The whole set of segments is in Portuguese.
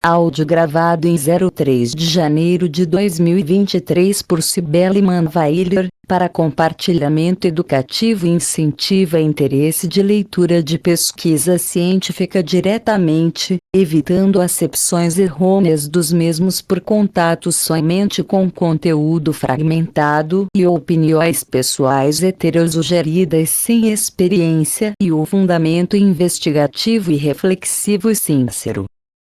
Áudio gravado em 03 de janeiro de 2023 por Cibele Manweiler, para compartilhamento educativo e incentiva interesse de leitura de pesquisa científica diretamente, evitando acepções errôneas dos mesmos por contato somente com conteúdo fragmentado e opiniões pessoais heterosugeridas sem experiência e o fundamento investigativo e reflexivo e sincero.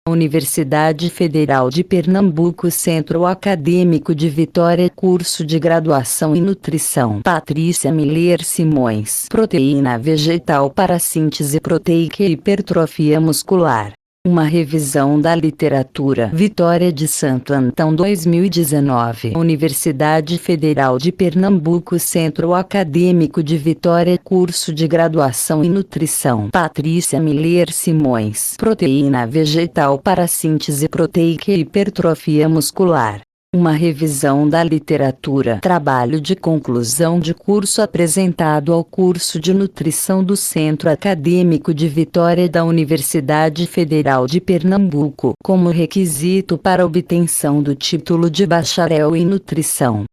Universidade Federal de Pernambuco, Centro Acadêmico de Vitória, curso de graduação em nutrição. Patrícia Miller Simões. Proteína vegetal para síntese proteica e hipertrofia muscular. Uma revisão da literatura. Vitória de Santo Antão 2019. Universidade Federal de Pernambuco, Centro Acadêmico de Vitória, curso de graduação em nutrição. Patrícia Miller Simões. Proteína vegetal para síntese proteica e hipertrofia muscular. Uma revisão da literatura. Trabalho de conclusão de curso apresentado ao curso de nutrição do Centro Acadêmico de Vitória da Universidade Federal de Pernambuco, como requisito para obtenção do título de bacharel em nutrição.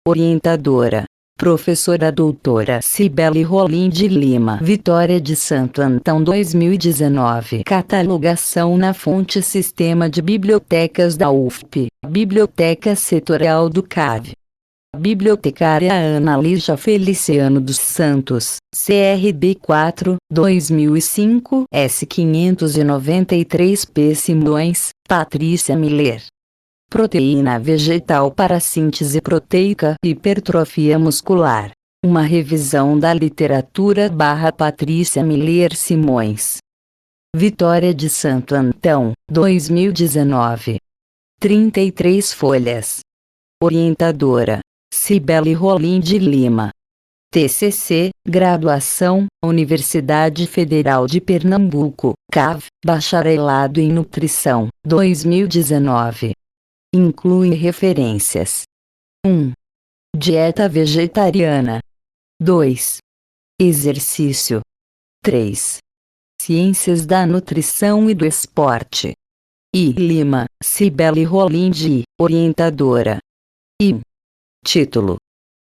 Orientadora: professora doutora Cibele Rolim de Lima. Vitória de Santo Antão 2019. Catalogação na fonte Sistema de Bibliotecas da UFP. Biblioteca Setorial do CAV. Bibliotecária Ana Lígia Feliciano dos Santos, CRB 4, 2005, S593P Simões, Patrícia Miller. Proteína vegetal para síntese proteica e hipertrofia muscular. Uma revisão da literatura / Patrícia Miller Simões. Vitória de Santo Antão, 2019. 33 folhas. Orientadora: Cibele Rolim de Lima. TCC, graduação, Universidade Federal de Pernambuco, CAV, bacharelado em nutrição, 2019. Inclui referências. 1. Dieta vegetariana. 2. Exercício. 3. Ciências da nutrição e do esporte. I. Lima, Cibele Rolim de, orientadora. I. Título: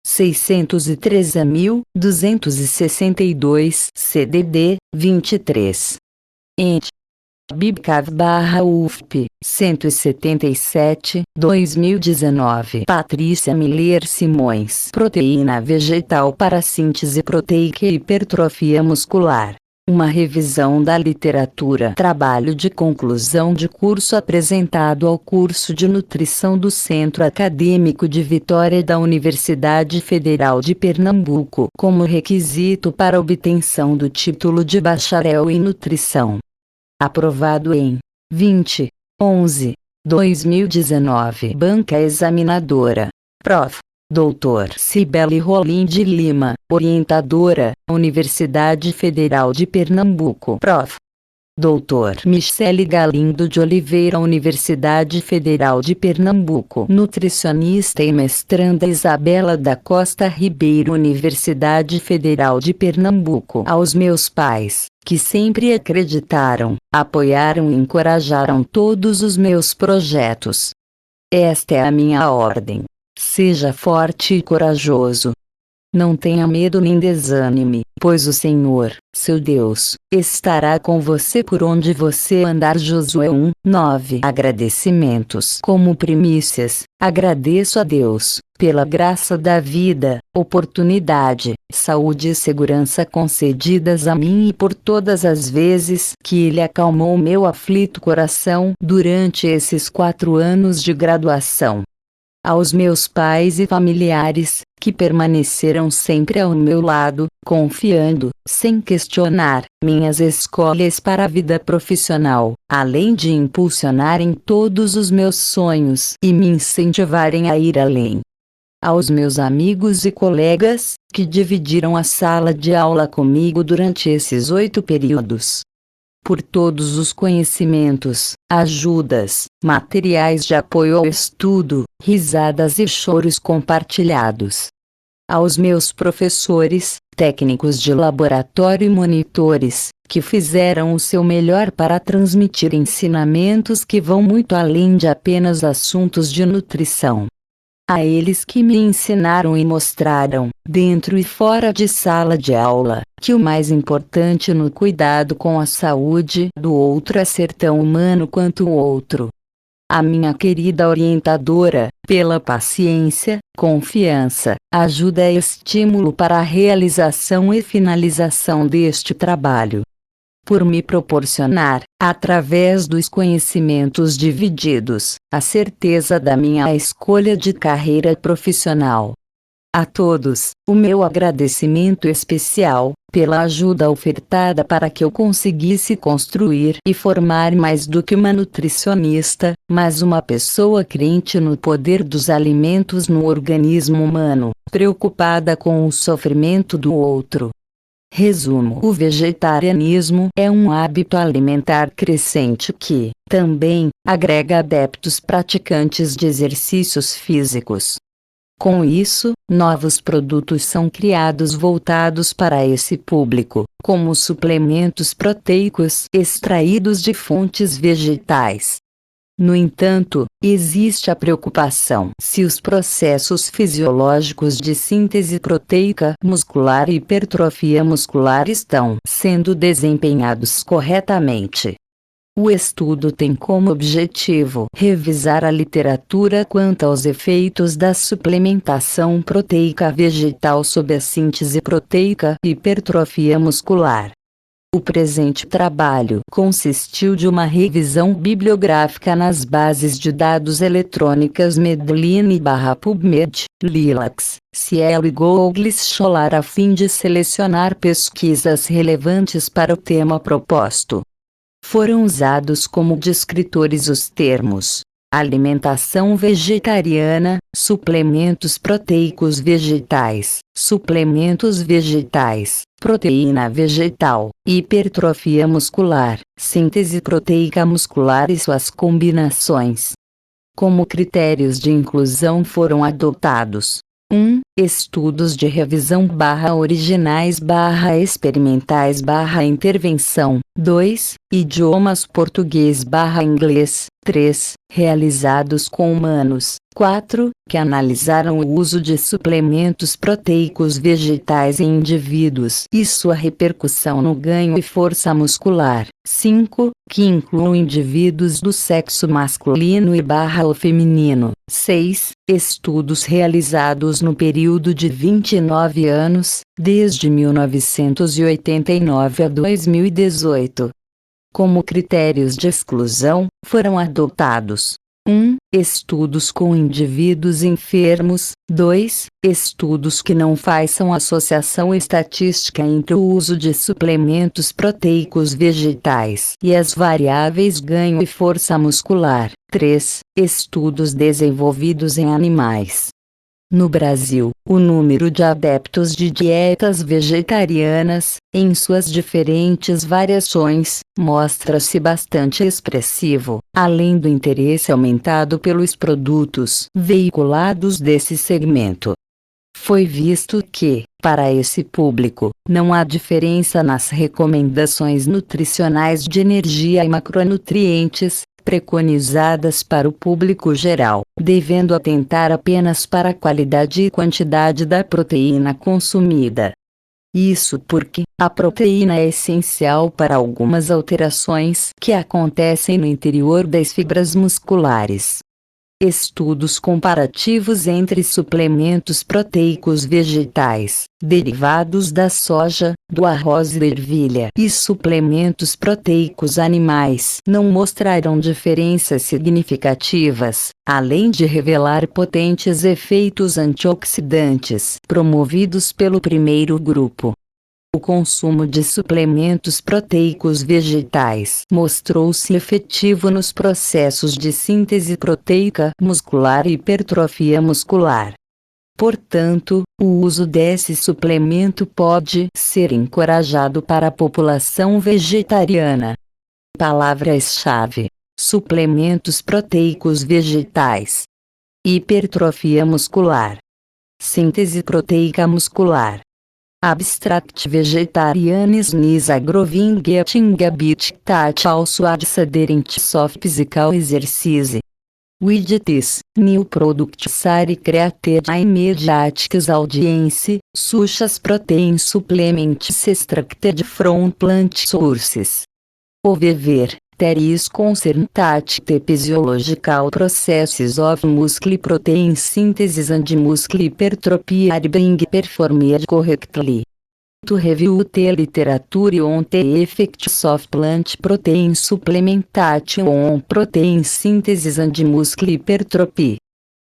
613.262 CDD, 23. Ent. Bibcav/UFP, 177, 2019. Patrícia Miller Simões. Proteína vegetal para síntese proteica e hipertrofia muscular. Uma revisão da literatura. Trabalho de conclusão de curso apresentado ao curso de nutrição do Centro Acadêmico de Vitória da Universidade Federal de Pernambuco, como requisito para obtenção do título de bacharel em nutrição. Aprovado em 20/11/2019. Banca examinadora. Prof. Dr. Cibele Rolim de Lima, orientadora, Universidade Federal de Pernambuco. Prof. Dr. Michele Galindo de Oliveira, Universidade Federal de Pernambuco. Nutricionista e mestranda Isabela da Costa Ribeiro, Universidade Federal de Pernambuco. Aos meus pais, que sempre acreditaram, apoiaram e encorajaram todos os meus projetos. Esta é a minha ordem. Seja forte e corajoso. Não tenha medo nem desânime, pois o Senhor, seu Deus, estará com você por onde você andar. Josué 1:9. Agradecimentos. Como primícias, agradeço a Deus, pela graça da vida, oportunidade, saúde e segurança concedidas a mim e por todas as vezes que Ele acalmou meu aflito coração durante esses 4 anos de graduação. Aos meus pais e familiares, que permaneceram sempre ao meu lado, confiando, sem questionar, minhas escolhas para a vida profissional, além de impulsionarem todos os meus sonhos e me incentivarem a ir além. Aos meus amigos e colegas, que dividiram a sala de aula comigo durante esses 8 períodos. Por todos os conhecimentos, ajudas, materiais de apoio ao estudo, risadas e choros compartilhados. Aos meus professores, técnicos de laboratório e monitores, que fizeram o seu melhor para transmitir ensinamentos que vão muito além de apenas assuntos de nutrição. A eles que me ensinaram e mostraram, dentro e fora de sala de aula, que o mais importante no cuidado com a saúde do outro é ser tão humano quanto o outro. A minha querida orientadora, pela paciência, confiança, ajuda e estímulo para a realização e finalização deste trabalho. Por me proporcionar, através dos conhecimentos divididos, a certeza da minha escolha de carreira profissional. A todos, o meu agradecimento especial, pela ajuda ofertada para que eu conseguisse construir e formar mais do que uma nutricionista, mas uma pessoa crente no poder dos alimentos no organismo humano, preocupada com o sofrimento do outro. Resumo: o vegetarianismo é um hábito alimentar crescente que, também, agrega adeptos praticantes de exercícios físicos. Com isso, novos produtos são criados voltados para esse público, como suplementos proteicos extraídos de fontes vegetais. No entanto, existe a preocupação se os processos fisiológicos de síntese proteica muscular e hipertrofia muscular estão sendo desempenhados corretamente. O estudo tem como objetivo revisar a literatura quanto aos efeitos da suplementação proteica vegetal sobre a síntese proteica e hipertrofia muscular. O presente trabalho consistiu de uma revisão bibliográfica nas bases de dados eletrônicas Medline/PubMed, Lilacs, Cielo e Google Scholar a fim de selecionar pesquisas relevantes para o tema proposto. Foram usados como descritores os termos: alimentação vegetariana, suplementos proteicos vegetais, suplementos vegetais, proteína vegetal, hipertrofia muscular, síntese proteica muscular e suas combinações. Como critérios de inclusão foram adotados: 1. Estudos de revisão originais experimentais intervenção. 2. Idiomas português inglês. 3. Realizados com humanos. 4. Que analisaram o uso de suplementos proteicos vegetais em indivíduos e sua repercussão no ganho e força muscular. 5. Que incluem indivíduos do sexo masculino e/ou feminino. 6. Estudos realizados no período de 29 anos, desde 1989 a 2018. Como critérios de exclusão, foram adotados: 1. Estudos com indivíduos enfermos. 2. Estudos que não façam associação estatística entre o uso de suplementos proteicos vegetais e as variáveis ganho e força muscular. 3. Estudos desenvolvidos em animais. No Brasil, o número de adeptos de dietas vegetarianas, em suas diferentes variações, mostra-se bastante expressivo, além do interesse aumentado pelos produtos veiculados desse segmento. Foi visto que, para esse público, não há diferença nas recomendações nutricionais de energia e macronutrientes, preconizadas para o público geral, devendo atentar apenas para a qualidade e quantidade da proteína consumida. Isso porque a proteína é essencial para algumas alterações que acontecem no interior das fibras musculares. Estudos comparativos entre suplementos proteicos vegetais, derivados da soja, do arroz e da ervilha, e suplementos proteicos animais não mostraram diferenças significativas, além de revelar potentes efeitos antioxidantes promovidos pelo primeiro grupo. O consumo de suplementos proteicos vegetais mostrou-se efetivo nos processos de síntese proteica muscular e hipertrofia muscular. Portanto, o uso desse suplemento pode ser encorajado para a população vegetariana. Palavras-chave: suplementos proteicos vegetais, hipertrofia muscular, síntese proteica muscular. Abstract Vegetarianism is a growing getting a bit that also adds adherent soft physical exercise. Widgets, new products are created immediate audience, such as protein supplements extracted from plant sources. However, there is concern that the physiological processes of muscle protein synthesis and muscle hypertrophy are being performed correctly. To review the literature on the effects of plant protein supplementation on protein synthesis and muscle hypertrophy.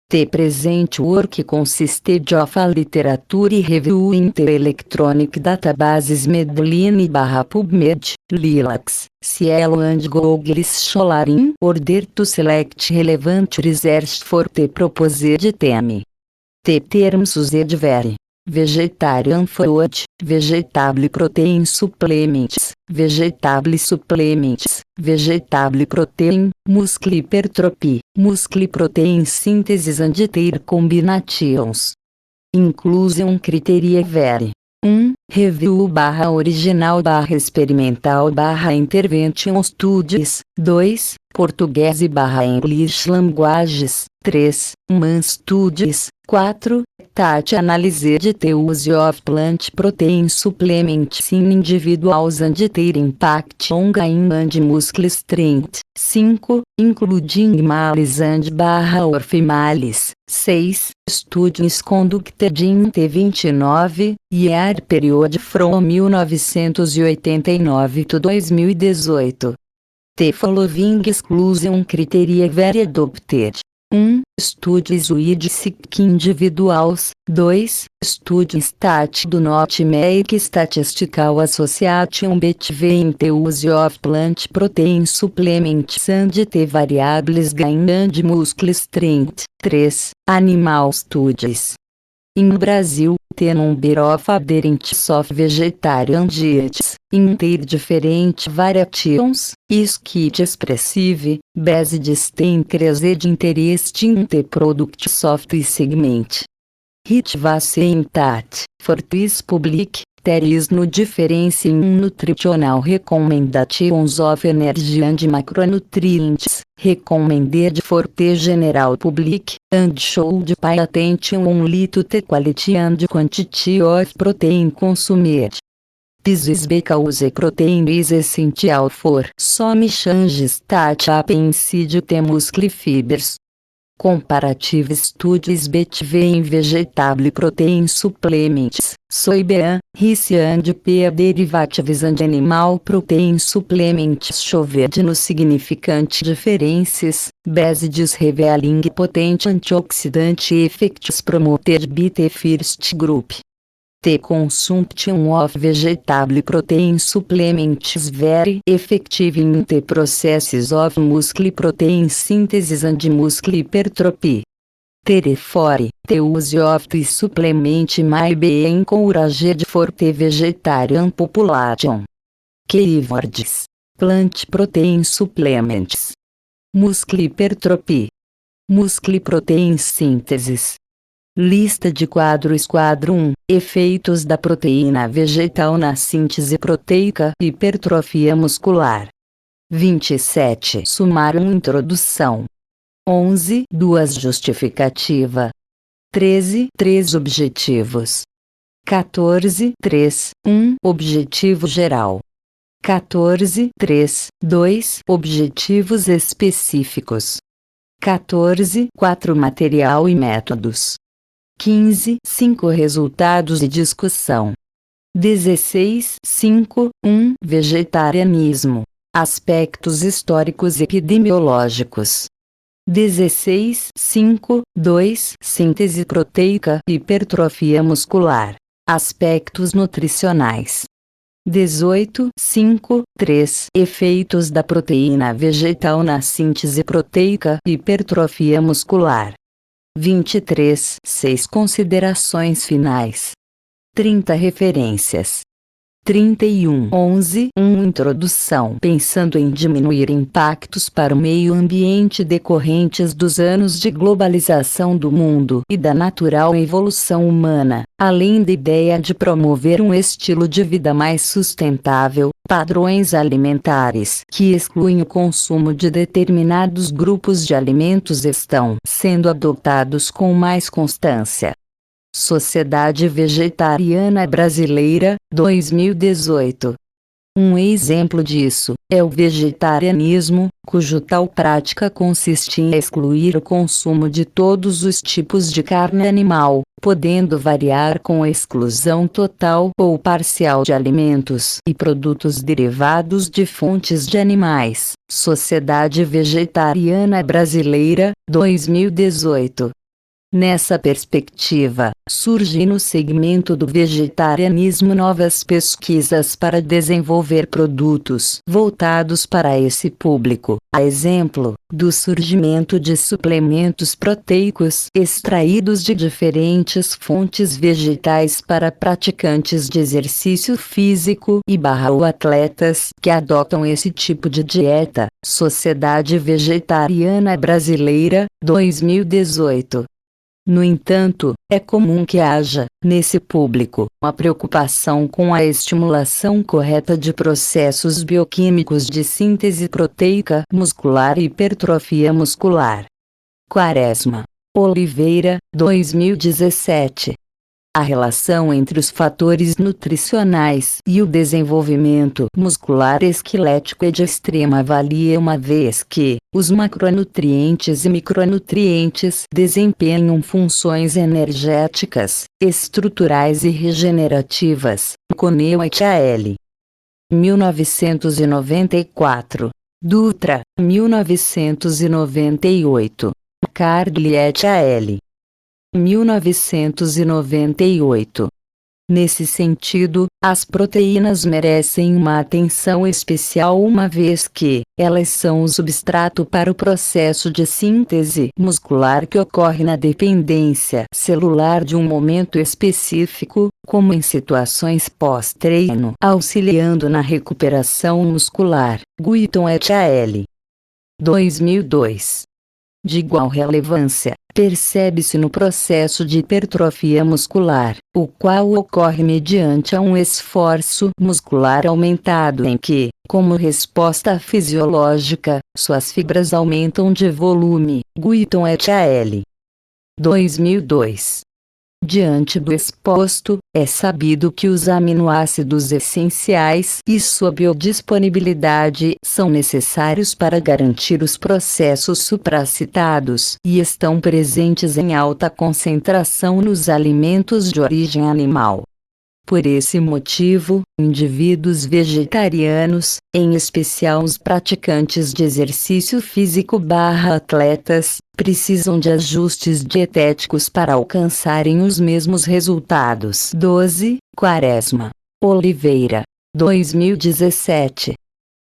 The present work consisted of a literature review in the electronic databases Medline/PubMed, Lilacs, Cielo and Google Scholar in order to select relevant research for the proposed theme. The terms used vary. Vegetarian food, vegetable protein supplements, vegetable supplements, vegetable protein, muscle hypertrophy, muscle protein synthesis and their combinations. Inclusion criteria vary. 1. Review/original/experimental/intervention studies. 2. Portuguese/English languages. 3. Human studies. 4. That analyzed the use of plant protein supplements in individuals and their impact on gain and muscle strength. 5. Including males and/or females. 6. Studies conducted in the 29-year period from 1989 to 2018. The following exclusion criteria were adopted. 1. Studies with sick individuals. 2. Studies that do not make statistical association between the use of plant protein supplements and the variables gain and muscle strength. 3. Animal studies. In Brazil, the number of adherents of vegetarian diets, in their different variations, is quite expressive, based the increased interest in the products of this segment. It was seen that, for this public, there is no difference in nutritional recommendations of energy and macronutrients, recommended for the general public, and should pay attention only to the quality and quantity of protein consumed. This is because protein is essential for some changes that happen inside the muscle fibers. Comparative studies between vegetable protein supplements, soybean, rice and pea derivatives and animal protein supplements showed no significant differences, based revealing potent antioxidant effects promoted by the first group. The consumption of vegetable protein supplements is very effective in the processes of muscle protein synthesis and muscle hypertrophy. Therefore, the use of this supplement may be encouraged for the vegetarian population. Keywords: plant protein supplements, muscle hypertrophy, muscle protein synthesis. Lista de quadros. Quadro 1. Efeitos da proteína vegetal na síntese proteica e hipertrofia muscular. 27. Sumário. Introdução. 11. 2. Justificativa. 13. 3 objetivos. 14. 3. 1. Objetivo geral. 14. 3. 2. Objetivos específicos. 14. 4. Material e métodos. 15. 5. Resultados e discussão. 16. 5. 1. Vegetarianismo. Aspectos históricos e epidemiológicos. 16. 5. 2. Síntese proteica e hipertrofia muscular. Aspectos nutricionais. 18. 5. 3. Efeitos da proteína vegetal na síntese proteica e hipertrofia muscular. 23. 6. Considerações finais. 30. Referências. 3111 Introdução. Pensando em diminuir impactos para o meio ambiente decorrentes dos anos de globalização do mundo e da natural evolução humana, além da ideia de promover um estilo de vida mais sustentável, padrões alimentares que excluem o consumo de determinados grupos de alimentos estão sendo adotados com mais constância. Sociedade Vegetariana Brasileira, 2018. Um exemplo disso é o vegetarianismo, cuja tal prática consiste em excluir o consumo de todos os tipos de carne animal, podendo variar com a exclusão total ou parcial de alimentos e produtos derivados de fontes de animais. Sociedade Vegetariana Brasileira, 2018. Nessa perspectiva, surgem no segmento do vegetarianismo novas pesquisas para desenvolver produtos voltados para esse público, a exemplo do surgimento de suplementos proteicos extraídos de diferentes fontes vegetais para praticantes de exercício físico ou atletas que adotam esse tipo de dieta. Sociedade Vegetariana Brasileira, 2018. No entanto, é comum que haja, nesse público, uma preocupação com a estimulação correta de processos bioquímicos de síntese proteica muscular e hipertrofia muscular. Quaresma Oliveira, 2017. A relação entre os fatores nutricionais e o desenvolvimento muscular esquelético é de extrema valia, uma vez que os macronutrientes e micronutrientes desempenham funções energéticas, estruturais e regenerativas. Coneu et al. 1994. Dutra, 1998. Cardli et al. 1998. Nesse sentido, as proteínas merecem uma atenção especial, uma vez que elas são o substrato para o processo de síntese muscular que ocorre na dependência celular de um momento específico, como em situações pós-treino, auxiliando na recuperação muscular. Guiton et al. 2002. De igual relevância, percebe-se no processo de hipertrofia muscular, o qual ocorre mediante um esforço muscular aumentado em que, como resposta fisiológica, suas fibras aumentam de volume. Guiton et al. 2002. Diante do exposto, é sabido que os aminoácidos essenciais e sua biodisponibilidade são necessários para garantir os processos supracitados e estão presentes em alta concentração nos alimentos de origem animal. Por esse motivo, indivíduos vegetarianos, em especial os praticantes de exercício físico / atletas, precisam de ajustes dietéticos para alcançarem os mesmos resultados. 12. Quaresma Oliveira, 2017.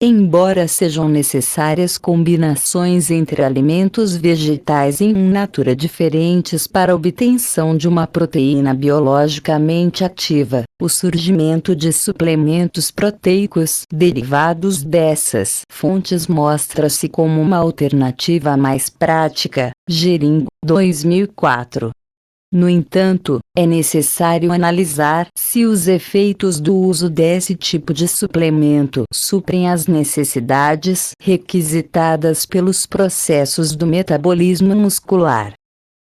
Embora sejam necessárias combinações entre alimentos vegetais in natura diferentes para a obtenção de uma proteína biologicamente ativa, o surgimento de suplementos proteicos derivados dessas fontes mostra-se como uma alternativa mais prática. Gering, 2004. No entanto, é necessário analisar se os efeitos do uso desse tipo de suplemento suprem as necessidades requisitadas pelos processos do metabolismo muscular.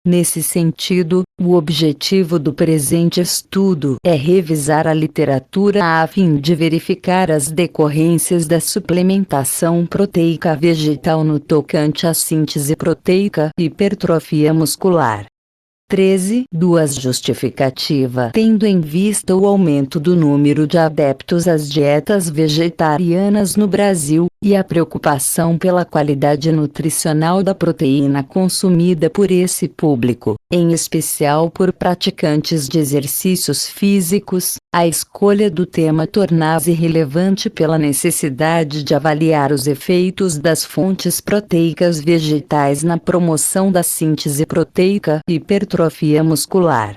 Nesse sentido, o objetivo do presente estudo é revisar a literatura a fim de verificar as decorrências da suplementação proteica vegetal no tocante à síntese proteica e hipertrofia muscular. 13. Duas justificativa. Tendo em vista o aumento do número de adeptos às dietas vegetarianas no Brasil, e a preocupação pela qualidade nutricional da proteína consumida por esse público, em especial por praticantes de exercícios físicos, a escolha do tema torna-se relevante pela necessidade de avaliar os efeitos das fontes proteicas vegetais na promoção da síntese proteica e hipertrofia muscular.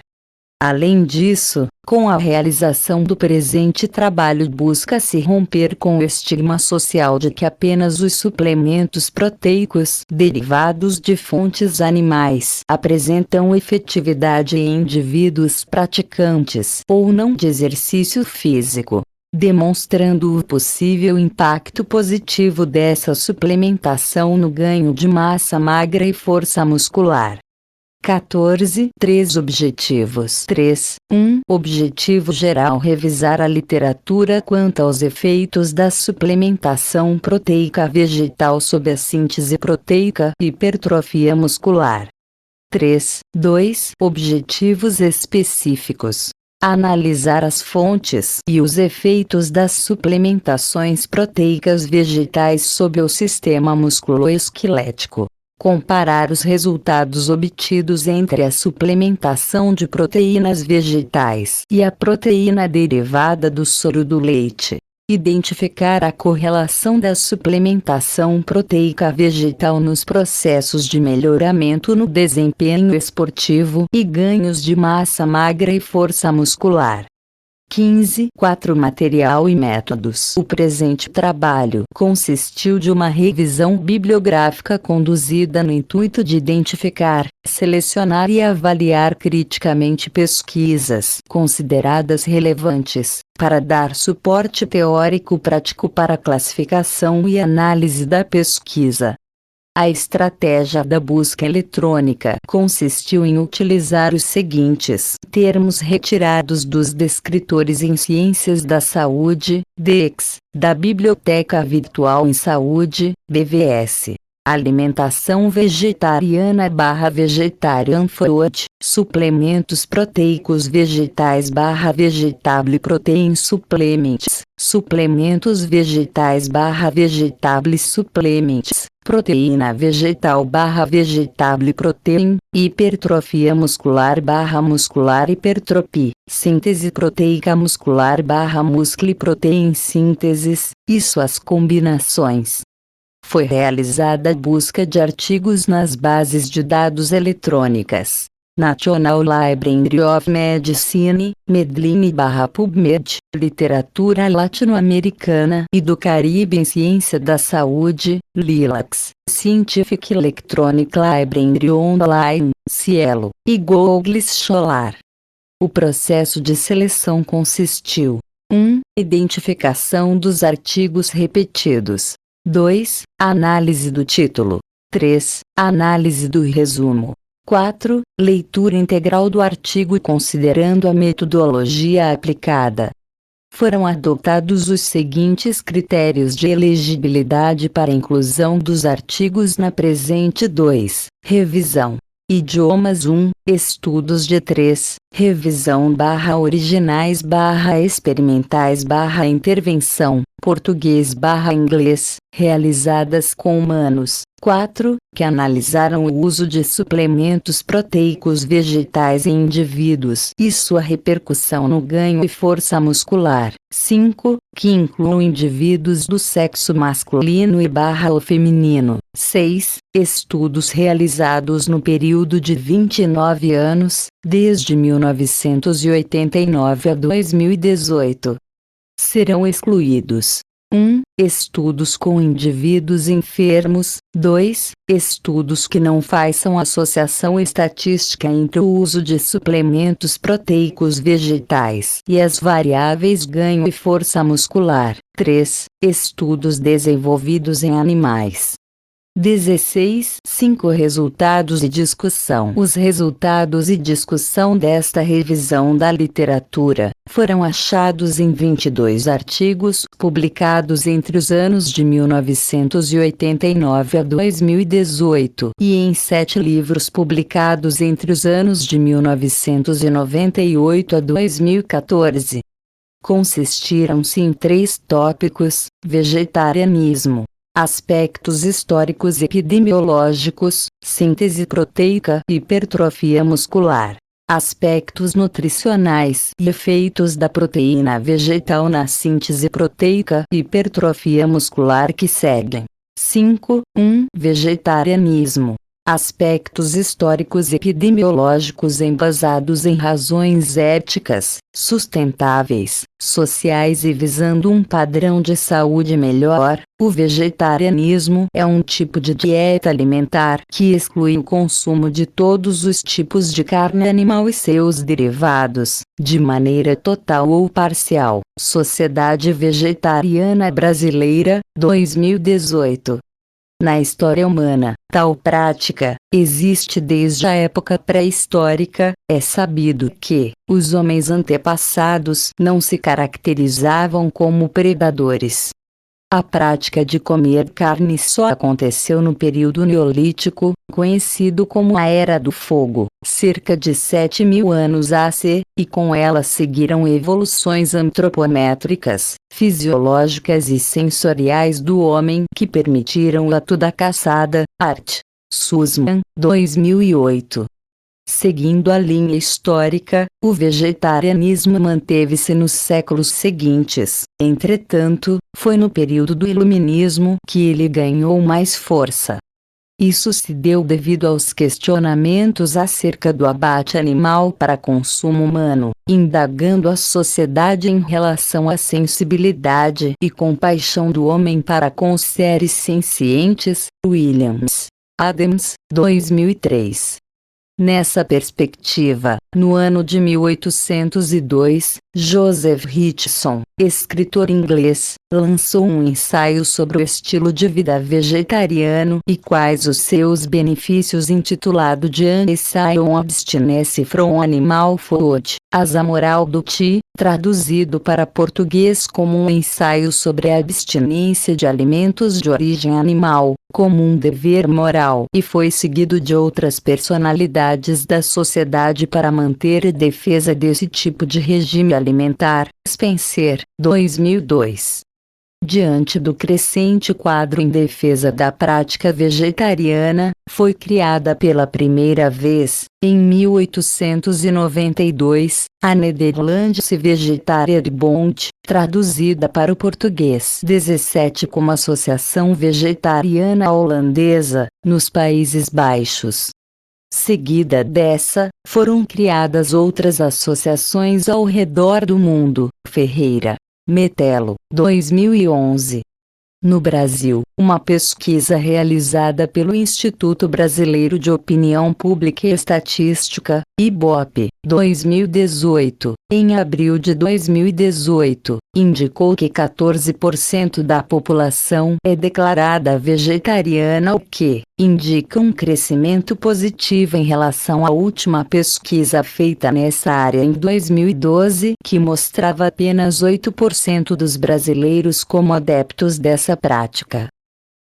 Além disso, Com a realização do presente trabalho busca-se romper com o estigma social de que apenas os suplementos proteicos derivados de fontes animais apresentam efetividade em indivíduos praticantes ou não de exercício físico, demonstrando o possível impacto positivo dessa suplementação no ganho de massa magra e força muscular. 14. 3 objetivos. 1. Objetivo geral: revisar a literatura quanto aos efeitos da suplementação proteica vegetal sobre a síntese proteica e hipertrofia muscular. 2. Objetivos específicos: analisar as fontes e os efeitos das suplementações proteicas vegetais sobre o sistema musculoesquelético. Comparar os resultados obtidos entre a suplementação de proteínas vegetais e a proteína derivada do soro do leite. Identificar a correlação da suplementação proteica vegetal nos processos de melhoramento no desempenho esportivo e ganhos de massa magra e força muscular. 4 Material e métodos. O presente trabalho consistiu de uma revisão bibliográfica conduzida no intuito de identificar, selecionar e avaliar criticamente pesquisas consideradas relevantes, para dar suporte teórico-prático para a classificação e análise da pesquisa. A estratégia da busca eletrônica consistiu em utilizar os seguintes termos retirados dos descritores em Ciências da Saúde, DEX, da Biblioteca Virtual em Saúde, BVS. Alimentação vegetariana/vegetarian food, suplementos proteicos vegetais/vegetable protein supplements, suplementos vegetais/vegetable supplements, proteína vegetal/vegetable protein, hipertrofia muscular/muscular hipertrofia, síntese proteica muscular/muscle protein sínteses, e suas combinações. Foi realizada a busca de artigos nas bases de dados eletrônicas National Library of Medicine, Medline/PubMed, Literatura Latino-Americana e do Caribe em Ciência da Saúde, LILAC, Scientific Electronic Library Online, Cielo, e Google Scholar. O processo de seleção consistiu: 1. Identificação dos artigos repetidos. 2. Análise do título. 3. Análise do resumo. 4. Leitura integral do artigo considerando a metodologia aplicada. Foram adotados os seguintes critérios de elegibilidade para a inclusão dos artigos na presente 2. Revisão. Idiomas 1. Estudos de 3. Revisão/originais/experimentais/intervenção, português/inglês, realizadas com humanos. 4. Que analisaram o uso de suplementos proteicos vegetais em indivíduos e sua repercussão no ganho e força muscular. 5. Que incluem indivíduos do sexo masculino e/ou feminino. 6. Estudos realizados no período de 29 anos, desde 1989 a 2018. Serão excluídos: 1. Estudos com indivíduos enfermos. 2. Estudos que não façam associação estatística entre o uso de suplementos proteicos vegetais e as variáveis ganho e força muscular. 3. Estudos desenvolvidos em animais. 16. 5 Resultados e discussão. Os resultados e discussão desta revisão da literatura foram achados em 22 artigos publicados entre os anos de 1989 a 2018 e em 7 livros publicados entre os anos de 1998 a 2014. Consistiram-se em 3 tópicos: vegetarianismo, aspectos históricos e epidemiológicos, síntese proteica e hipertrofia muscular, aspectos nutricionais e efeitos da proteína vegetal na síntese proteica e hipertrofia muscular que seguem. 5. 1. Vegetarianismo. Aspectos históricos e epidemiológicos embasados em razões éticas, sustentáveis, sociais e visando um padrão de saúde melhor. O vegetarianismo é um tipo de dieta alimentar que exclui o consumo de todos os tipos de carne animal e seus derivados, de maneira total ou parcial. Sociedade Vegetariana Brasileira, 2018. Na história humana, tal prática existe desde a época pré-histórica. É sabido que os homens antepassados não se caracterizavam como predadores. A prática de comer carne só aconteceu no período Neolítico, conhecido como a Era do Fogo, cerca de 7.000 anos AC, e com ela seguiram evoluções antropométricas, fisiológicas e sensoriais do homem que permitiram o ato da caçada. Art. Sussman, 2008. Seguindo a linha histórica, o vegetarianismo manteve-se nos séculos seguintes. Entretanto, foi no período do Iluminismo que ele ganhou mais força. Isso se deu devido aos questionamentos acerca do abate animal para consumo humano, indagando a sociedade em relação à sensibilidade e compaixão do homem para com os seres sencientes. Williams Adams, 2003. Nessa perspectiva, no ano de 1802, Joseph Richardson, escritor inglês, lançou um ensaio sobre o estilo de vida vegetariano e quais os seus benefícios, intitulado de An Essay on Abstinence from Animal Food, as a moral do Ti, traduzido para português como um ensaio sobre a abstinência de alimentos de origem animal, como um dever moral, e foi seguido de outras personalidades da sociedade para manter e defesa desse tipo de regime alimentar. Spencer, 2002. Diante do crescente quadro em defesa da prática vegetariana, foi criada pela primeira vez, em 1892, a Nederlandse Vegetariërbond, traduzida para o português 17 como Associação Vegetariana Holandesa, nos Países Baixos. Seguida dessa, foram criadas outras associações ao redor do mundo. Ferreira Metelo, 2011. No Brasil, uma pesquisa realizada pelo Instituto Brasileiro de Opinião Pública e Estatística, IBOP, 2018, em abril de 2018, indicou que 14% da população é declarada vegetariana, o que indica um crescimento positivo em relação à última pesquisa feita nessa área em 2012, que mostrava apenas 8% dos brasileiros como adeptos dessa prática.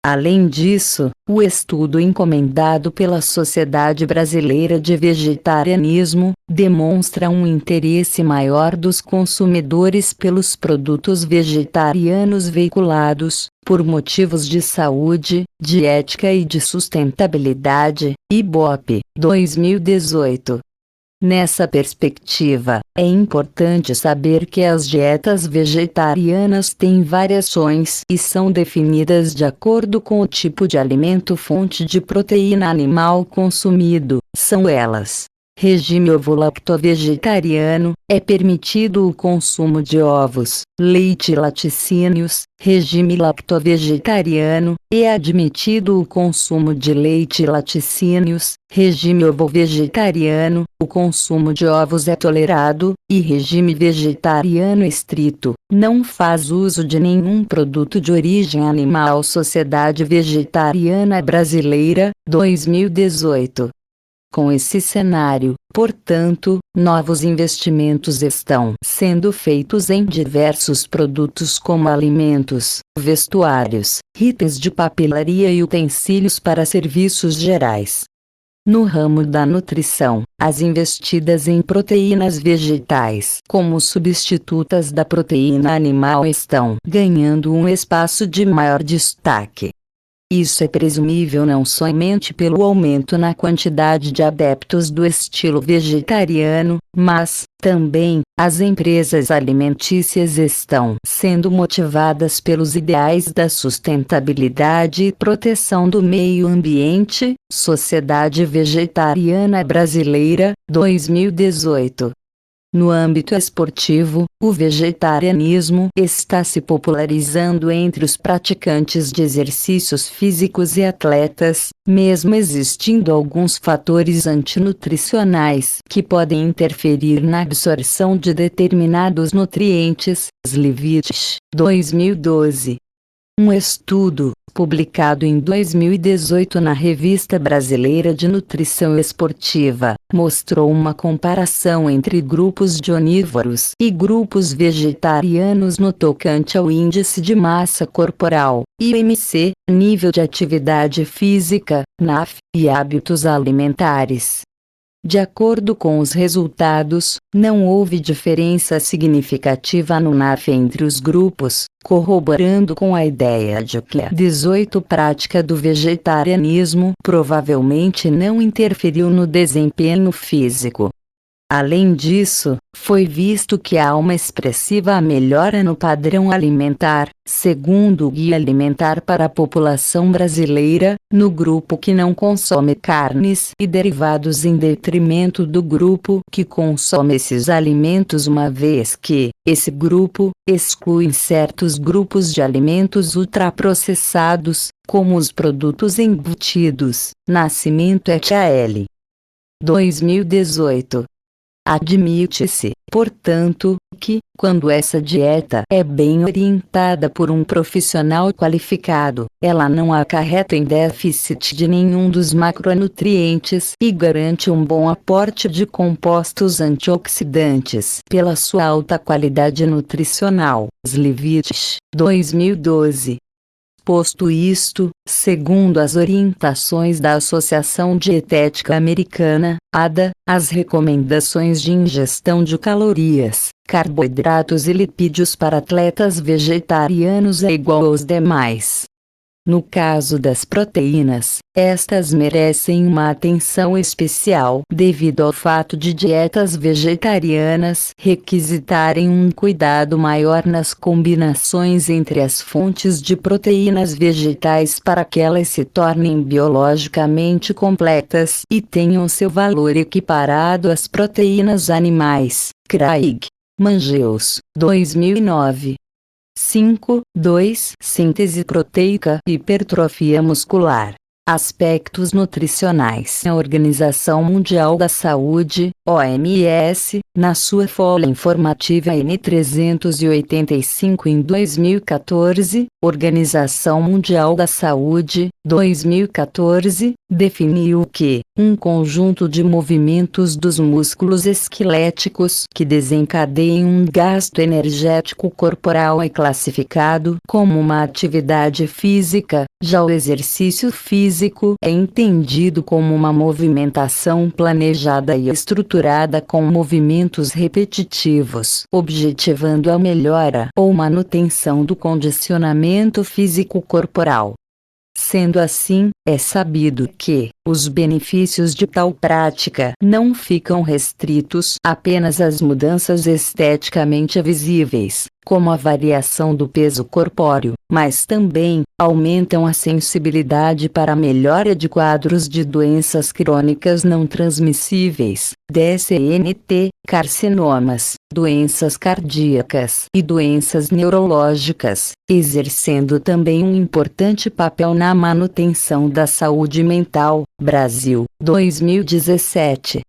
Além disso, o estudo encomendado pela Sociedade Brasileira de Vegetarianismo demonstra um interesse maior dos consumidores pelos produtos vegetarianos veiculados, por motivos de saúde, de ética e de sustentabilidade. IBOP, 2018. Nessa perspectiva, é importante saber que as dietas vegetarianas têm variações e são definidas de acordo com o tipo de alimento fonte de proteína animal consumido. São elas: regime ovo-lacto-vegetariano, é permitido o consumo de ovos, leite e laticínios. Regime lacto-vegetariano, é admitido o consumo de leite e laticínios. Regime ovo-vegetariano, o consumo de ovos é tolerado. E regime vegetariano estrito, não faz uso de nenhum produto de origem animal. Sociedade Vegetariana Brasileira, 2018. Com esse cenário, portanto, novos investimentos estão sendo feitos em diversos produtos como alimentos, vestuários, itens de papelaria e utensílios para serviços gerais. No ramo da nutrição, as investidas em proteínas vegetais como substitutas da proteína animal estão ganhando um espaço de maior destaque. Isso é presumível não somente pelo aumento na quantidade de adeptos do estilo vegetariano, mas, também, as empresas alimentícias estão sendo motivadas pelos ideais da sustentabilidade e proteção do meio ambiente. Sociedade Vegetariana Brasileira, 2018. No âmbito esportivo, o vegetarianismo está se popularizando entre os praticantes de exercícios físicos e atletas, mesmo existindo alguns fatores antinutricionais que podem interferir na absorção de determinados nutrientes. Slivich, 2012. Um estudo, publicado em 2018 na Revista Brasileira de Nutrição Esportiva, mostrou uma comparação entre grupos de onívoros e grupos vegetarianos no tocante ao índice de massa corporal, IMC, nível de atividade física, NAF, e hábitos alimentares. De acordo com os resultados, não houve diferença significativa no NAF entre os grupos, corroborando com a ideia de que a 18 prática do vegetarianismo provavelmente não interferiu no desempenho físico. Além disso, foi visto que há uma expressiva melhora no padrão alimentar, segundo o Guia Alimentar para a População Brasileira, no grupo que não consome carnes e derivados em detrimento do grupo que consome esses alimentos, uma vez que esse grupo exclui certos grupos de alimentos ultraprocessados, como os produtos embutidos. Nascimento et al. 2018. Admite-se, portanto, que, quando essa dieta é bem orientada por um profissional qualificado, ela não acarreta em déficit de nenhum dos macronutrientes e garante um bom aporte de compostos antioxidantes pela sua alta qualidade nutricional. Slivich, 2012. Posto isto, segundo as orientações da Associação Dietética Americana, ADA, as recomendações de ingestão de calorias, carboidratos e lipídios para atletas vegetarianos é igual aos demais. No caso das proteínas, estas merecem uma atenção especial devido ao fato de dietas vegetarianas requisitarem um cuidado maior nas combinações entre as fontes de proteínas vegetais para que elas se tornem biologicamente completas e tenham seu valor equiparado às proteínas animais. Craig, Mangeus, 2009. 5.2 Síntese proteica e hipertrofia muscular. Aspectos nutricionais. A Organização Mundial da Saúde, OMS, na sua folha informativa N385 em 2014, Organização Mundial da Saúde, 2014, definiu que um conjunto de movimentos dos músculos esqueléticos que desencadeiam um gasto energético corporal é classificado como uma atividade física. Já o exercício físico é entendido como uma movimentação planejada e estruturada com movimentos repetitivos, objetivando a melhora ou manutenção do condicionamento físico corporal. Sendo assim, é sabido que os benefícios de tal prática não ficam restritos apenas às mudanças esteticamente visíveis, como a variação do peso corpóreo, mas também aumentam a sensibilidade para a melhora de quadros de doenças crônicas não transmissíveis, DSNT, carcinomas, doenças cardíacas e doenças neurológicas, exercendo também um importante papel na manutenção da saúde mental. Brasil, 2017.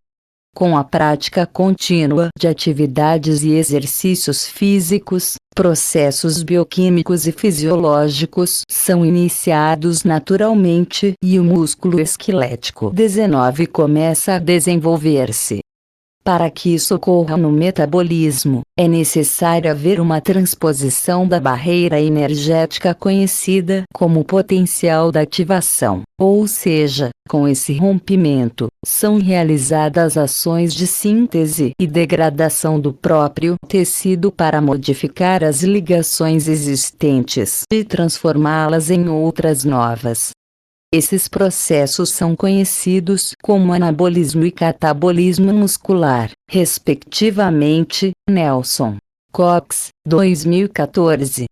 Com a prática contínua de atividades e exercícios físicos, processos bioquímicos e fisiológicos são iniciados naturalmente e o músculo esquelético 19 começa a desenvolver-se. Para que isso ocorra no metabolismo, é necessário haver uma transposição da barreira energética conhecida como potencial da ativação, ou seja, com esse rompimento, são realizadas ações de síntese e degradação do próprio tecido para modificar as ligações existentes e transformá-las em outras novas. Esses processos são conhecidos como anabolismo e catabolismo muscular, respectivamente. Nelson Cox, 2014.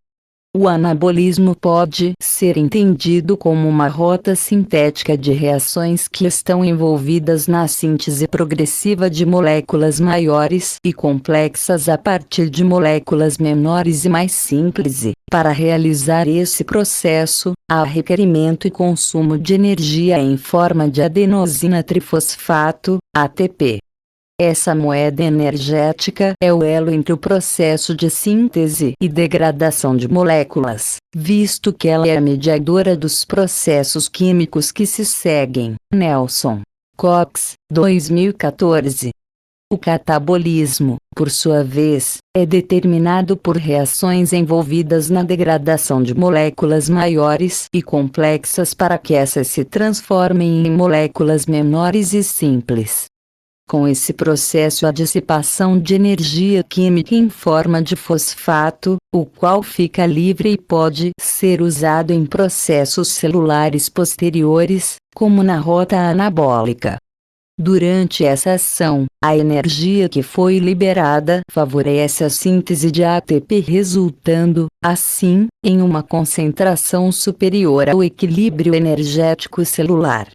O anabolismo pode ser entendido como uma rota sintética de reações que estão envolvidas na síntese progressiva de moléculas maiores e complexas a partir de moléculas menores e mais simples e, para realizar esse processo, há requerimento e consumo de energia em forma de adenosina trifosfato, ATP. Essa moeda energética é o elo entre o processo de síntese e degradação de moléculas, visto que ela é a mediadora dos processos químicos que se seguem. Nelson Cox, 2014. O catabolismo, por sua vez, é determinado por reações envolvidas na degradação de moléculas maiores e complexas para que essas se transformem em moléculas menores e simples. Com esse processo, a dissipação de energia química em forma de fosfato, o qual fica livre e pode ser usado em processos celulares posteriores, como na rota anabólica. Durante essa ação, a energia que foi liberada favorece a síntese de ATP, resultando, assim, em uma concentração superior ao equilíbrio energético celular.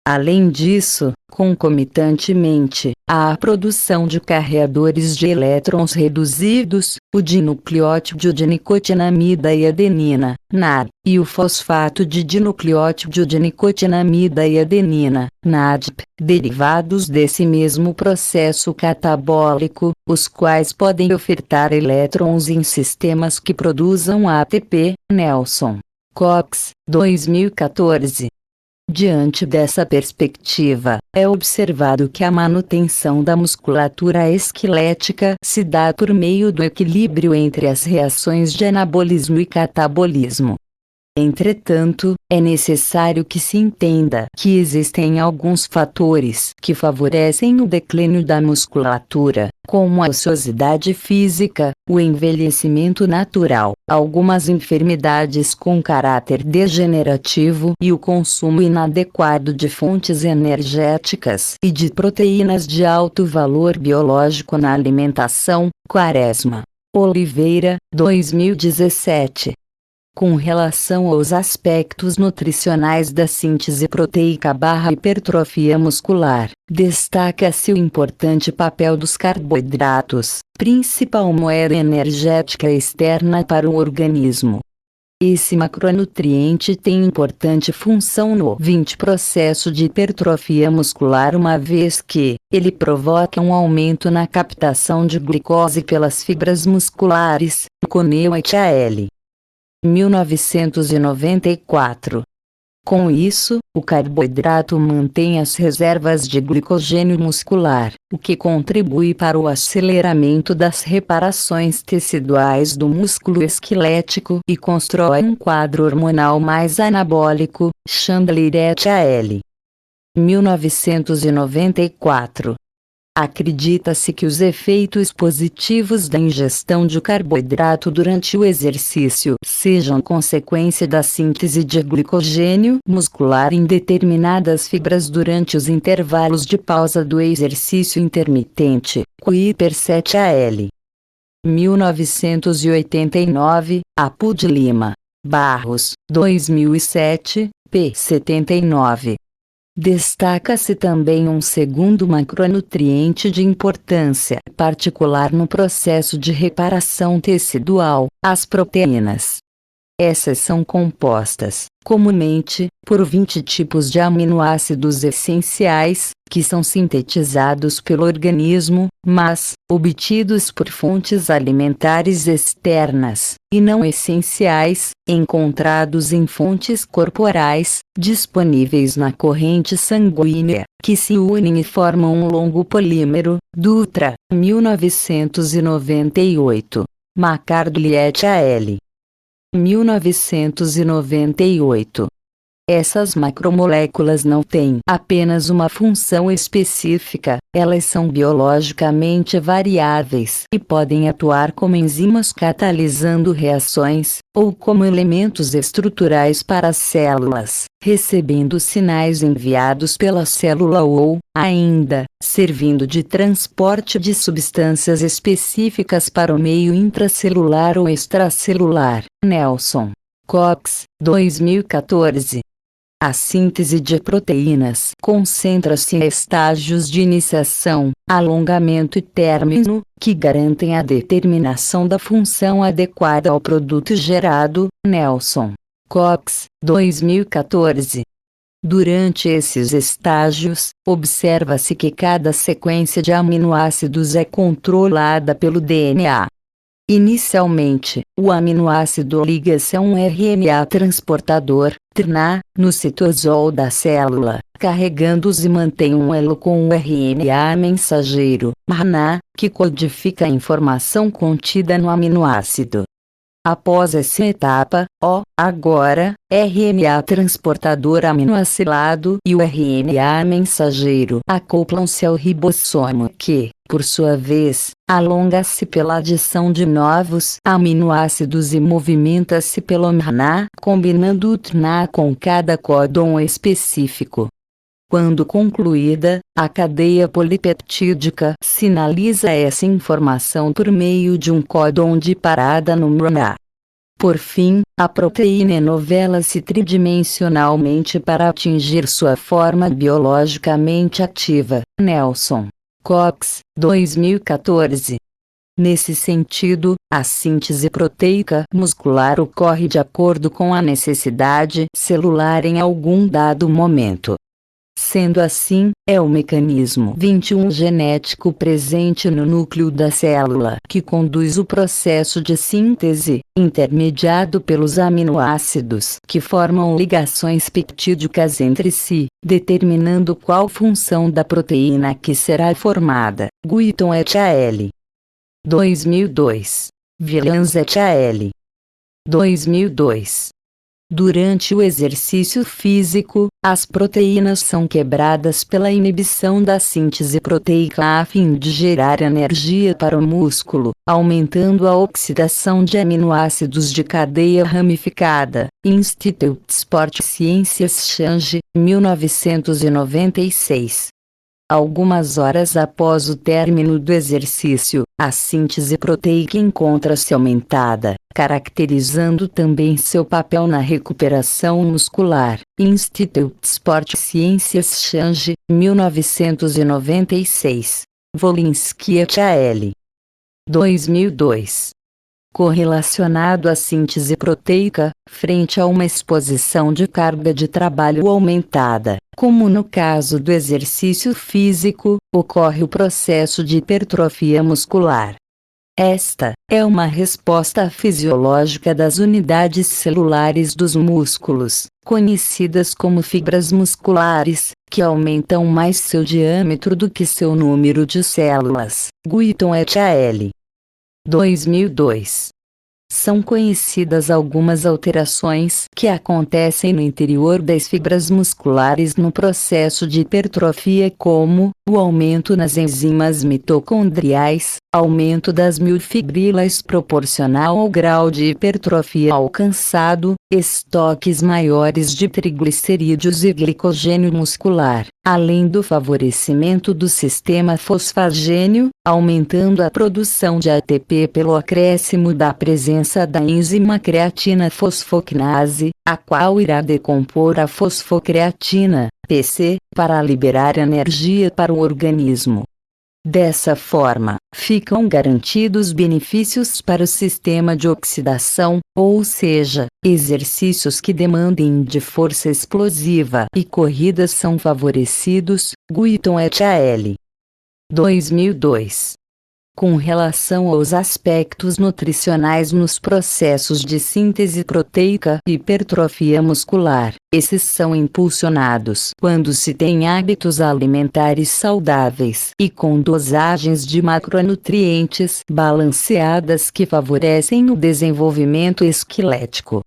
Além disso, concomitantemente, há a produção de carreadores de elétrons reduzidos, o dinucleótido de nicotinamida e adenina, NAD, e o fosfato de dinucleótido de nicotinamida e adenina, NADP, derivados desse mesmo processo catabólico, os quais podem ofertar elétrons em sistemas que produzam ATP. Nelson Cox, 2014. Diante dessa perspectiva, é observado que a manutenção da musculatura esquelética se dá por meio do equilíbrio entre as reações de anabolismo e catabolismo. Entretanto, é necessário que se entenda que existem alguns fatores que favorecem o declínio da musculatura, como a ociosidade física, o envelhecimento natural, algumas enfermidades com caráter degenerativo e o consumo inadequado de fontes energéticas e de proteínas de alto valor biológico na alimentação. Quaresma Oliveira, 2017. Com relação aos aspectos nutricionais da síntese proteica/hipertrofia muscular, destaca-se o importante papel dos carboidratos, principal moeda energética externa para o organismo. Esse macronutriente tem importante função no processo de hipertrofia muscular, uma vez que ele provoca um aumento na captação de glicose pelas fibras musculares, CONEU-HL. 1994. Com isso, o carboidrato mantém as reservas de glicogênio muscular, o que contribui para o aceleramento das reparações teciduais do músculo esquelético e constrói um quadro hormonal mais anabólico. Chandler et al. 1994. Acredita-se que os efeitos positivos da ingestão de carboidrato durante o exercício sejam consequência da síntese de glicogênio muscular em determinadas fibras durante os intervalos de pausa do exercício intermitente. Kuiper 7 al. 1989, Apud Lima, Barros, 2007, p. 79. Destaca-se também um segundo macronutriente de importância particular no processo de reparação tecidual, as proteínas. Essas são compostas, comumente, por 20 tipos de aminoácidos essenciais, que são sintetizados pelo organismo, mas, obtidos por fontes alimentares externas, e não essenciais, encontrados em fontes corporais, disponíveis na corrente sanguínea, que se unem e formam um longo polímero. Dutra, 1998. McArdle et al. 1998. Essas macromoléculas não têm apenas uma função específica, elas são biologicamente variáveis e podem atuar como enzimas catalisando reações, ou como elementos estruturais para as células, recebendo sinais enviados pela célula ou, ainda, servindo de transporte de substâncias específicas para o meio intracelular ou extracelular. Nelson Cox, 2014. A síntese de proteínas concentra-se em estágios de iniciação, alongamento e término, que garantem a determinação da função adequada ao produto gerado. Nelson Cox, 2014. Durante esses estágios, observa-se que cada sequência de aminoácidos é controlada pelo DNA. Inicialmente, o aminoácido liga-se a um RNA transportador, TRNA, no citosol da célula, carregando-os e mantém um elo com o RNA mensageiro, RNA, que codifica a informação contida no aminoácido. Após essa etapa, agora, RNA transportador aminoacilado e o RNA mensageiro acoplam-se ao ribossomo que, por sua vez, alonga-se pela adição de novos aminoácidos e movimenta-se pelo RNA, combinando o TRNA com cada códon específico. Quando concluída, a cadeia polipeptídica sinaliza essa informação por meio de um códon de parada no RNA. Por fim, a proteína enovela-se tridimensionalmente para atingir sua forma biologicamente ativa. Nelson Cox, 2014. Nesse sentido, a síntese proteica muscular ocorre de acordo com a necessidade celular em algum dado momento. Sendo assim, é o mecanismo 21 genético presente no núcleo da célula que conduz o processo de síntese, intermediado pelos aminoácidos que formam ligações peptídicas entre si, determinando qual função da proteína que será formada. Guiton et al. 2002. Villans et al. 2002. Durante o exercício físico, as proteínas são quebradas pela inibição da síntese proteica a fim de gerar energia para o músculo, aumentando a oxidação de aminoácidos de cadeia ramificada. Institut Sport Sciences Change, 1996. Algumas horas após o término do exercício, a síntese proteica encontra-se aumentada, caracterizando também seu papel na recuperação muscular. Institut Sport Sciences Change, 1996. Volinsky et al. 2002. Correlacionado à síntese proteica, frente a uma exposição de carga de trabalho aumentada, como no caso do exercício físico, ocorre o processo de hipertrofia muscular. Esta é uma resposta fisiológica das unidades celulares dos músculos, conhecidas como fibras musculares, que aumentam mais seu diâmetro do que seu número de células. Guiton et al. 2002. São conhecidas algumas alterações que acontecem no interior das fibras musculares no processo de hipertrofia, como o aumento nas enzimas mitocondriais, aumento das miofibrilas proporcional ao grau de hipertrofia alcançado, estoques maiores de triglicerídeos e glicogênio muscular, além do favorecimento do sistema fosfagênio, aumentando a produção de ATP pelo acréscimo da presença da enzima creatina fosfoquinase, a qual irá decompor a fosfocreatina, PC, para liberar energia para o organismo. Dessa forma, ficam garantidos benefícios para o sistema de oxidação, ou seja, exercícios que demandem de força explosiva e corridas são favorecidos. Guiton et al. 2002. Com relação aos aspectos nutricionais nos processos de síntese proteica e hipertrofia muscular, esses são impulsionados quando se tem hábitos alimentares saudáveis e com dosagens de macronutrientes balanceadas que favorecem o desenvolvimento esquelético.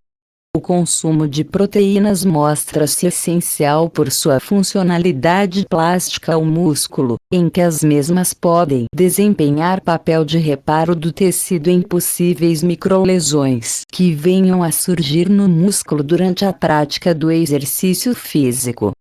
O consumo de proteínas mostra-se essencial por sua funcionalidade plástica ao músculo, em que as mesmas podem desempenhar papel de reparo do tecido em possíveis microlesões que venham a surgir no músculo durante a prática do exercício físico.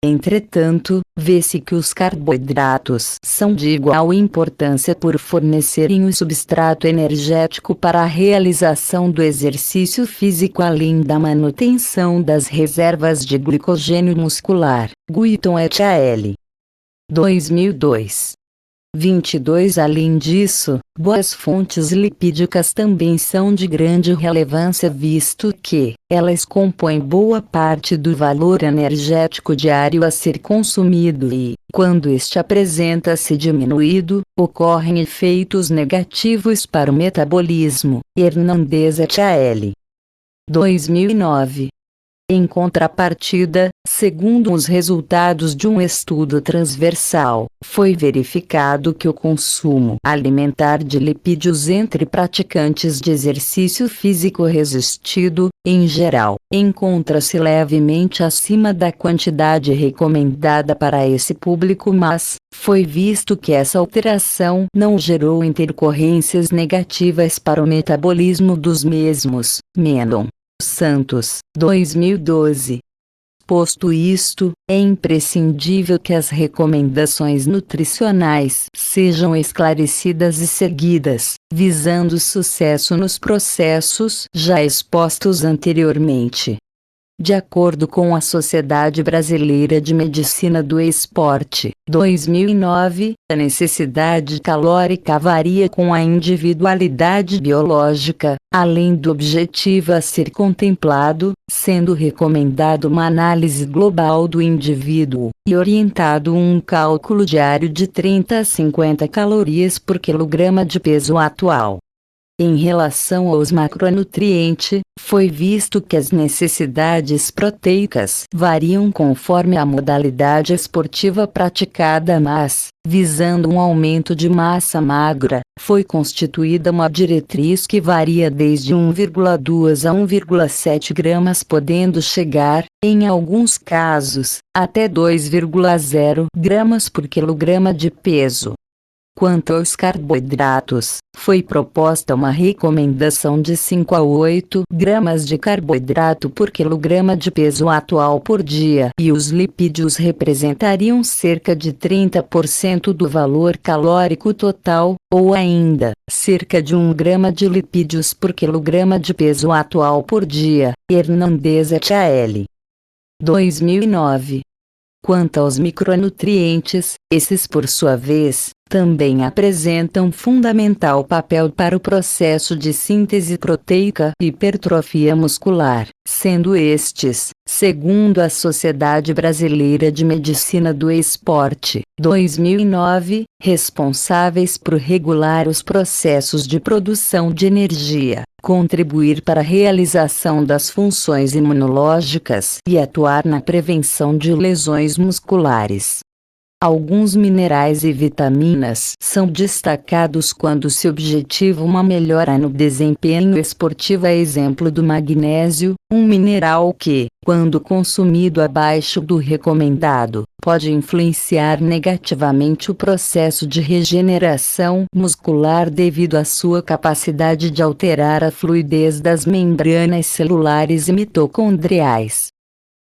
Entretanto, vê-se que os carboidratos são de igual importância por fornecerem o substrato energético para a realização do exercício físico além da manutenção das reservas de glicogênio muscular. Guiton et al. 2002. 22. Além disso, boas fontes lipídicas também são de grande relevância visto que elas compõem boa parte do valor energético diário a ser consumido e, quando este apresenta-se diminuído, ocorrem efeitos negativos para o metabolismo. Hernandes et al. 2009. Em contrapartida, segundo os resultados de um estudo transversal, foi verificado que o consumo alimentar de lipídios entre praticantes de exercício físico resistido, em geral, encontra-se levemente acima da quantidade recomendada para esse público, mas foi visto que essa alteração não gerou intercorrências negativas para o metabolismo dos mesmos. Mendon Santos, 2012. Posto isto, é imprescindível que as recomendações nutricionais sejam esclarecidas e seguidas, visando sucesso nos processos já expostos anteriormente. De acordo com a Sociedade Brasileira de Medicina do Esporte, 2009, a necessidade calórica varia com a individualidade biológica, além do objetivo a ser contemplado, sendo recomendado uma análise global do indivíduo, e orientado um cálculo diário de 30 a 50 calorias por quilograma de peso atual. Em relação aos macronutrientes, foi visto que as necessidades proteicas variam conforme a modalidade esportiva praticada, mas, visando um aumento de massa magra, foi constituída uma diretriz que varia desde 1,2 a 1,7 gramas, podendo chegar, em alguns casos, até 2,0 gramas por quilograma de peso. Quanto aos carboidratos, foi proposta uma recomendação de 5 a 8 gramas de carboidrato por quilograma de peso atual por dia, e os lipídios representariam cerca de 30% do valor calórico total, ou ainda, cerca de 1 grama de lipídios por quilograma de peso atual por dia. Hernandes et al. 2009. Quanto aos micronutrientes, esses por sua vez, também apresentam fundamental papel para o processo de síntese proteica e hipertrofia muscular, sendo estes, segundo a Sociedade Brasileira de Medicina do Esporte, 2009, responsáveis por regular os processos de produção de energia, contribuir para a realização das funções imunológicas e atuar na prevenção de lesões musculares. Alguns minerais e vitaminas são destacados quando se objetiva uma melhora no desempenho esportivo, a exemplo do magnésio, um mineral que, quando consumido abaixo do recomendado, pode influenciar negativamente o processo de regeneração muscular devido à sua capacidade de alterar a fluidez das membranas celulares e mitocondriais.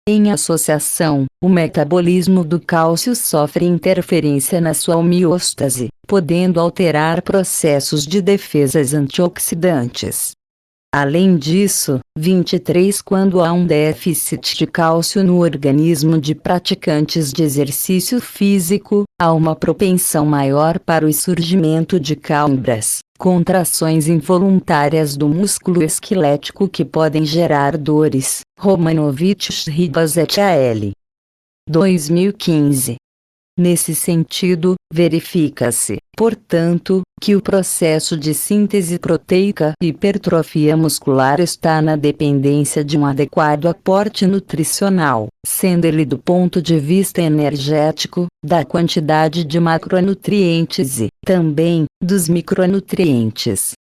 Em associação, o metabolismo do cálcio sofre interferência na sua homeostase, podendo alterar processos de defesas antioxidantes. Além disso, 23 quando há um déficit de cálcio no organismo de praticantes de exercício físico, há uma propensão maior para o surgimento de câimbras, contrações involuntárias do músculo esquelético que podem gerar dores. Romanovich Ribas et al. 2015. Nesse sentido, verifica-se, portanto, que o processo de síntese proteica e hipertrofia muscular está na dependência de um adequado aporte nutricional, sendo ele do ponto de vista energético, da quantidade de macronutrientes e, também, dos micronutrientes.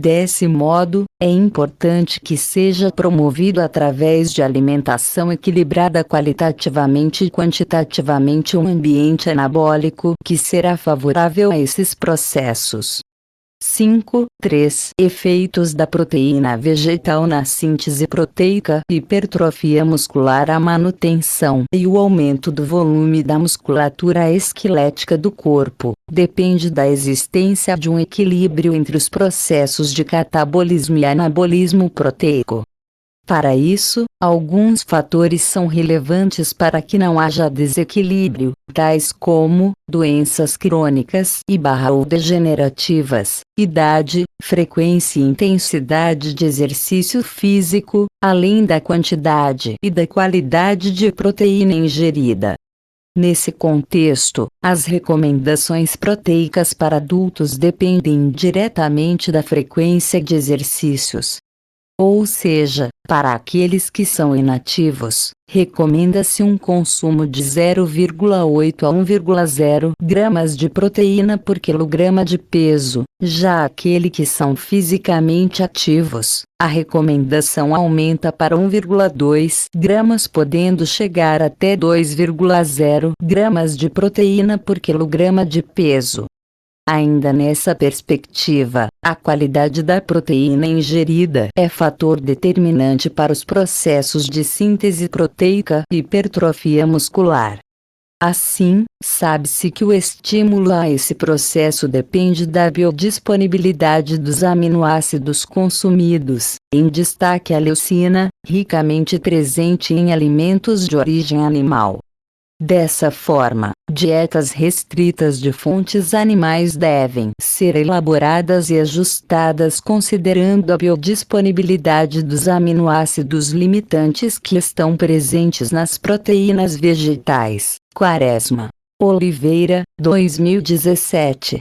Desse modo, é importante que seja promovido através de alimentação equilibrada qualitativamente e quantitativamente um ambiente anabólico que será favorável a esses processos. 5.3 Efeitos da proteína vegetal na síntese proteica, hipertrofia muscular. A manutenção e o aumento do volume da musculatura esquelética do corpo depende da existência de um equilíbrio entre os processos de catabolismo e anabolismo proteico. Para isso, alguns fatores são relevantes para que não haja desequilíbrio, tais como doenças crônicas ou degenerativas, idade, frequência e intensidade de exercício físico, além da quantidade e da qualidade de proteína ingerida. Nesse contexto, as recomendações proteicas para adultos dependem diretamente da frequência de exercícios. Ou seja, para aqueles que são inativos, recomenda-se um consumo de 0,8 a 1,0 gramas de proteína por quilograma de peso. Já aqueles que são fisicamente ativos, a recomendação aumenta para 1,2 gramas, podendo chegar até 2,0 gramas de proteína por quilograma de peso. Ainda nessa perspectiva, a qualidade da proteína ingerida é fator determinante para os processos de síntese proteica e hipertrofia muscular. Assim, sabe-se que o estímulo a esse processo depende da biodisponibilidade dos aminoácidos consumidos, em destaque a leucina, ricamente presente em alimentos de origem animal. Dessa forma, dietas restritas de fontes animais devem ser elaboradas e ajustadas considerando a biodisponibilidade dos aminoácidos limitantes que estão presentes nas proteínas vegetais. Quaresma, Oliveira, 2017.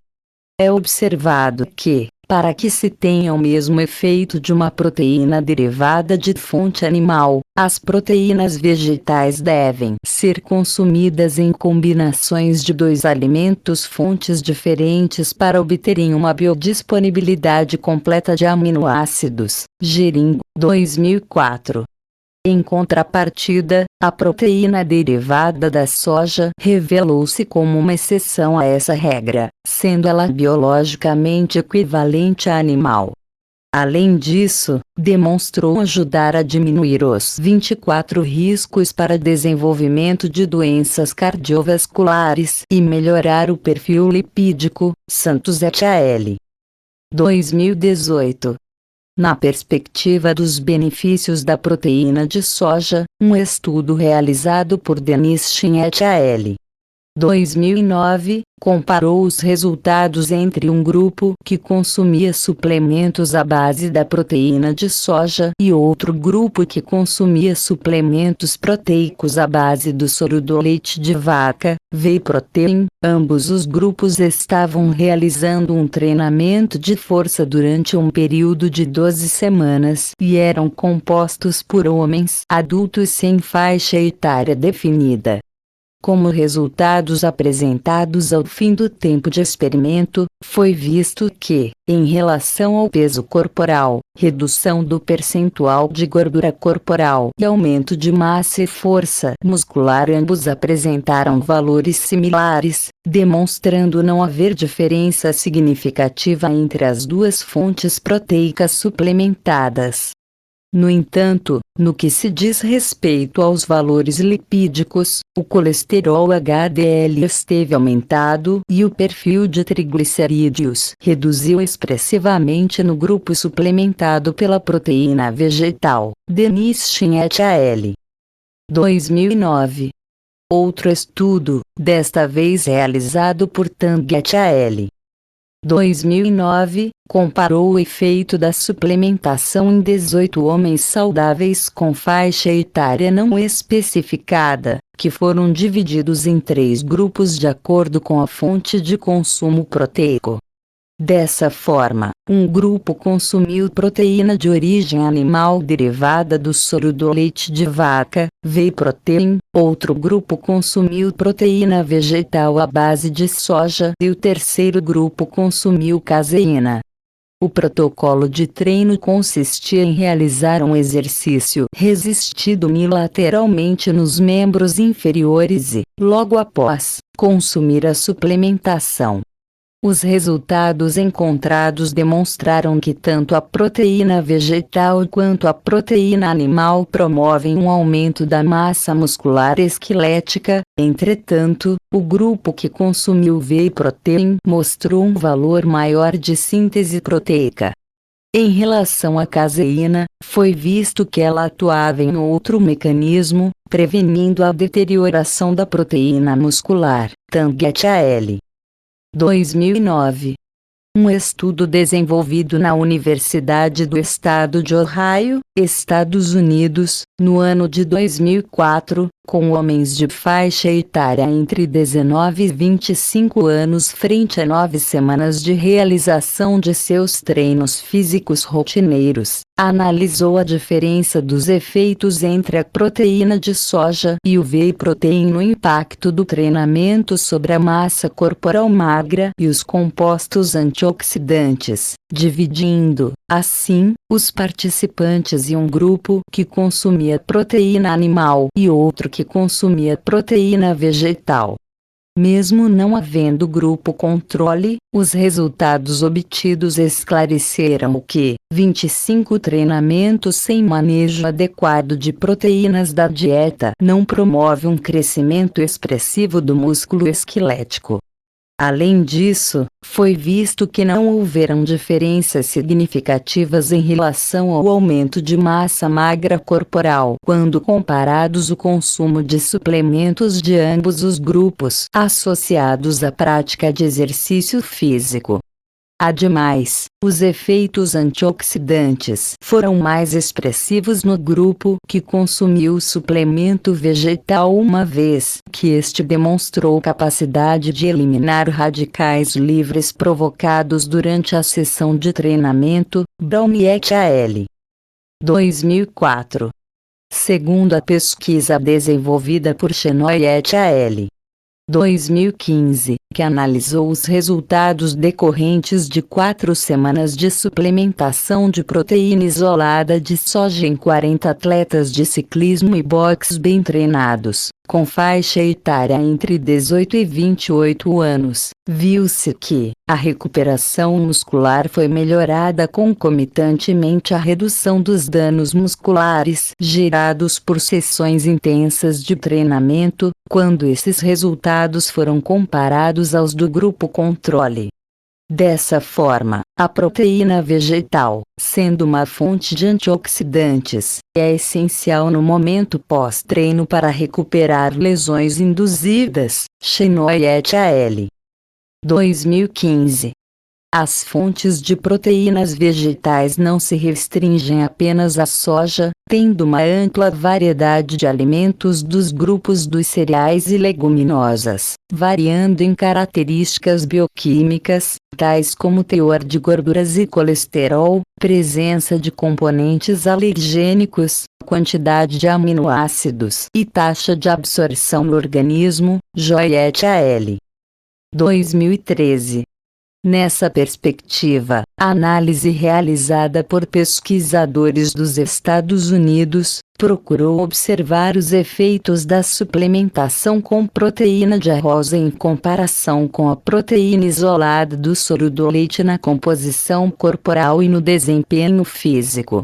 É observado que, para que se tenha o mesmo efeito de uma proteína derivada de fonte animal, as proteínas vegetais devem ser consumidas em combinações de dois alimentos fontes diferentes para obterem uma biodisponibilidade completa de aminoácidos. Gering, 2004. Em contrapartida, a proteína derivada da soja revelou-se como uma exceção a essa regra, sendo ela biologicamente equivalente à animal. Além disso, demonstrou ajudar a diminuir os 24 riscos para desenvolvimento de doenças cardiovasculares e melhorar o perfil lipídico. Santos et al. 2018. Na perspectiva dos benefícios da proteína de soja, um estudo realizado por Denis Chin et al. 2009, comparou os resultados entre um grupo que consumia suplementos à base da proteína de soja e outro grupo que consumia suplementos proteicos à base do soro do leite de vaca, whey protein. Ambos os grupos estavam realizando um treinamento de força durante um período de 12 semanas e eram compostos por homens adultos sem faixa etária definida. Como resultados apresentados ao fim do tempo de experimento, foi visto que, em relação ao peso corporal, redução do percentual de gordura corporal e aumento de massa e força muscular ambos apresentaram valores similares, demonstrando não haver diferença significativa entre as duas fontes proteicas suplementadas. No entanto, no que se diz respeito aos valores lipídicos, o colesterol HDL esteve aumentado e o perfil de triglicerídeos reduziu expressivamente no grupo suplementado pela proteína vegetal, Denistin et al. 2009. Outro estudo, desta vez realizado por Tang et al. 2009, comparou o efeito da suplementação em 18 homens saudáveis com faixa etária não especificada, que foram divididos em 3 grupos de acordo com a fonte de consumo proteico. Dessa forma, um grupo consumiu proteína de origem animal derivada do soro do leite de vaca, whey protein, outro grupo consumiu proteína vegetal à base de soja e o terceiro grupo consumiu caseína. O protocolo de treino consistia em realizar um exercício resistido unilateralmente nos membros inferiores e, logo após, consumir a suplementação. Os resultados encontrados demonstraram que tanto a proteína vegetal quanto a proteína animal promovem um aumento da massa muscular esquelética. Entretanto, o grupo que consumiu whey protein mostrou um valor maior de síntese proteica. Em relação à caseína, foi visto que ela atuava em outro mecanismo, prevenindo a deterioração da proteína muscular. Tang et al. 2009. Um estudo desenvolvido na Universidade do Estado de Ohio, Estados Unidos, no ano de 2004, com homens de faixa etária entre 19 e 25 anos frente a 9 semanas de realização de seus treinos físicos rotineiros, analisou a diferença dos efeitos entre a proteína de soja e o whey protein no impacto do treinamento sobre a massa corporal magra e os compostos antioxidantes, dividindo, assim, os participantes em um grupo que consumia proteína animal e outro que consumia proteína vegetal. Mesmo não havendo grupo controle, os resultados obtidos esclareceram que 25 treinamentos sem manejo adequado de proteínas da dieta não promove um crescimento expressivo do músculo esquelético. Além disso, foi visto que não houveram diferenças significativas em relação ao aumento de massa magra corporal quando comparados o consumo de suplementos de ambos os grupos associados à prática de exercício físico. Ademais, os efeitos antioxidantes foram mais expressivos no grupo que consumiu o suplemento vegetal, uma vez que este demonstrou capacidade de eliminar radicais livres provocados durante a sessão de treinamento. Brown et al. 2004. Segundo a pesquisa desenvolvida por Chenoy et al. 2015, que analisou os resultados decorrentes de 4 semanas de suplementação de proteína isolada de soja em 40 atletas de ciclismo e boxe bem treinados, com faixa etária entre 18 e 28 anos, viu-se que a recuperação muscular foi melhorada concomitantemente à redução dos danos musculares gerados por sessões intensas de treinamento, quando esses resultados foram comparados aos do grupo controle. Dessa forma, a proteína vegetal, sendo uma fonte de antioxidantes, é essencial no momento pós-treino para recuperar lesões induzidas. Chenoy et al. 2015. As fontes de proteínas vegetais não se restringem apenas à soja, tendo uma ampla variedade de alimentos dos grupos dos cereais e leguminosas, variando em características bioquímicas, tais como teor de gorduras e colesterol, presença de componentes alergênicos, quantidade de aminoácidos e taxa de absorção no organismo. Joy et al. 2013. Nessa perspectiva, a análise realizada por pesquisadores dos Estados Unidos procurou observar os efeitos da suplementação com proteína de arroz em comparação com a proteína isolada do soro do leite na composição corporal e no desempenho físico.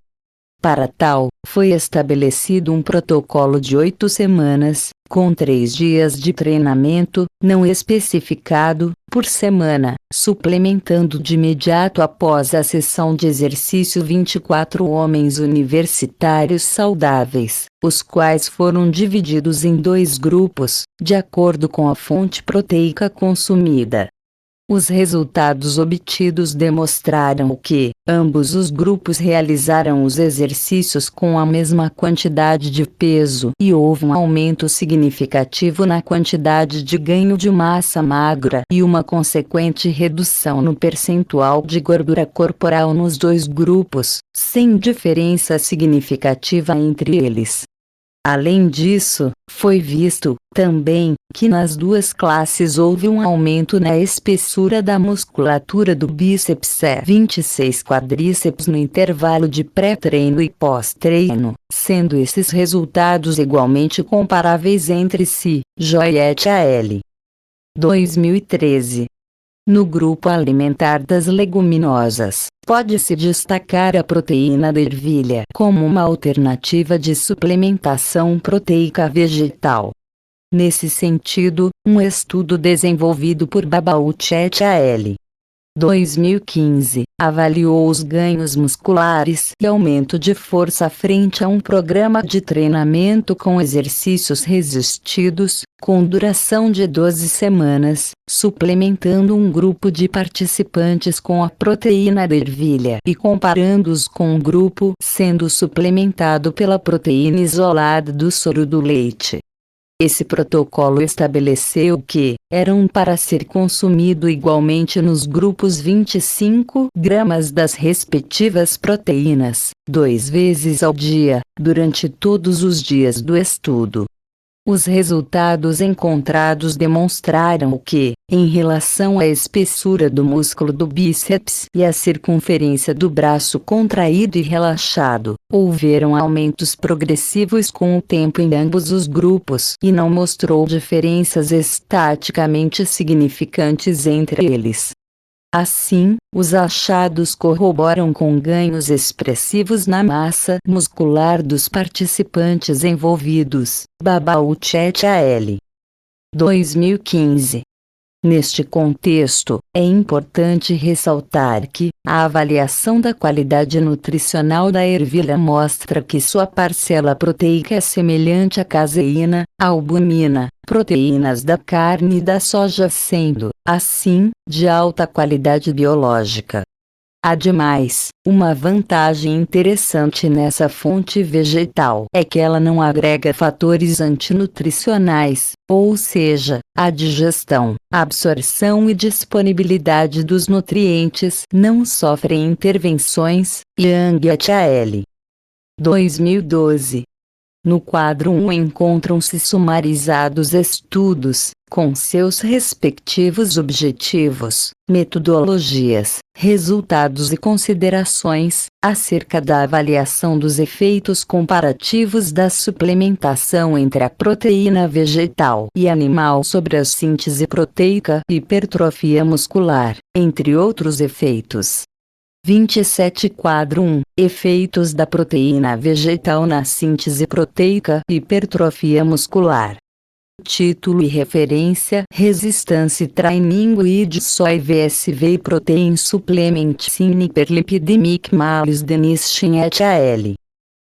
Para tal, foi estabelecido um protocolo de 8 semanas, com 3 dias de treinamento, não especificado, por semana, suplementando de imediato após a sessão de exercício 24 homens universitários saudáveis, os quais foram divididos em 2 grupos, de acordo com a fonte proteica consumida. Os resultados obtidos demonstraram que ambos os grupos realizaram os exercícios com a mesma quantidade de peso e houve um aumento significativo na quantidade de ganho de massa magra e uma consequente redução no percentual de gordura corporal nos 2 grupos, sem diferença significativa entre eles. Além disso, foi visto, também, que nas 2 classes houve um aumento na espessura da musculatura do bíceps E26 quadríceps no intervalo de pré-treino e pós-treino, sendo esses resultados igualmente comparáveis entre si. Joyette al. 2013. No grupo alimentar das leguminosas, pode-se destacar a proteína da ervilha como uma alternativa de suplementação proteica vegetal. Nesse sentido, um estudo desenvolvido por Babauch et al. 2015, avaliou os ganhos musculares e aumento de força frente a um programa de treinamento com exercícios resistidos, com duração de 12 semanas, suplementando um grupo de participantes com a proteína da ervilha e comparando-os com um grupo sendo suplementado pela proteína isolada do soro do leite. Esse protocolo estabeleceu que eram para ser consumido igualmente nos grupos 25 gramas das respectivas proteínas, 2 vezes ao dia, durante todos os dias do estudo. Os resultados encontrados demonstraram que, em relação à espessura do músculo do bíceps e à circunferência do braço contraído e relaxado, houveram aumentos progressivos com o tempo em ambos os grupos e não mostrou diferenças estaticamente significantes entre eles. Assim, os achados corroboram com ganhos expressivos na massa muscular dos participantes envolvidos. Babauch et al. 2015. Neste contexto, é importante ressaltar que a avaliação da qualidade nutricional da ervilha mostra que sua parcela proteica é semelhante à caseína, albumina, proteínas da carne e da soja, sendo, assim, de alta qualidade biológica. Ademais, uma vantagem interessante nessa fonte vegetal é que ela não agrega fatores antinutricionais, ou seja, a digestão, absorção e disponibilidade dos nutrientes não sofrem intervenções. Yang et al. 2012. No quadro 1 encontram-se sumarizados estudos, com seus respectivos objetivos, metodologias, resultados e considerações, acerca da avaliação dos efeitos comparativos da suplementação entre a proteína vegetal e animal sobre a síntese proteica e hipertrofia muscular, entre outros efeitos. 27 Quadro 1 Efeitos da proteína vegetal na síntese proteica e hipertrofia muscular. Título e referência: Resistance Training with Soy vs Protein Supplements in Hyperlipidemic Males Denishin et al.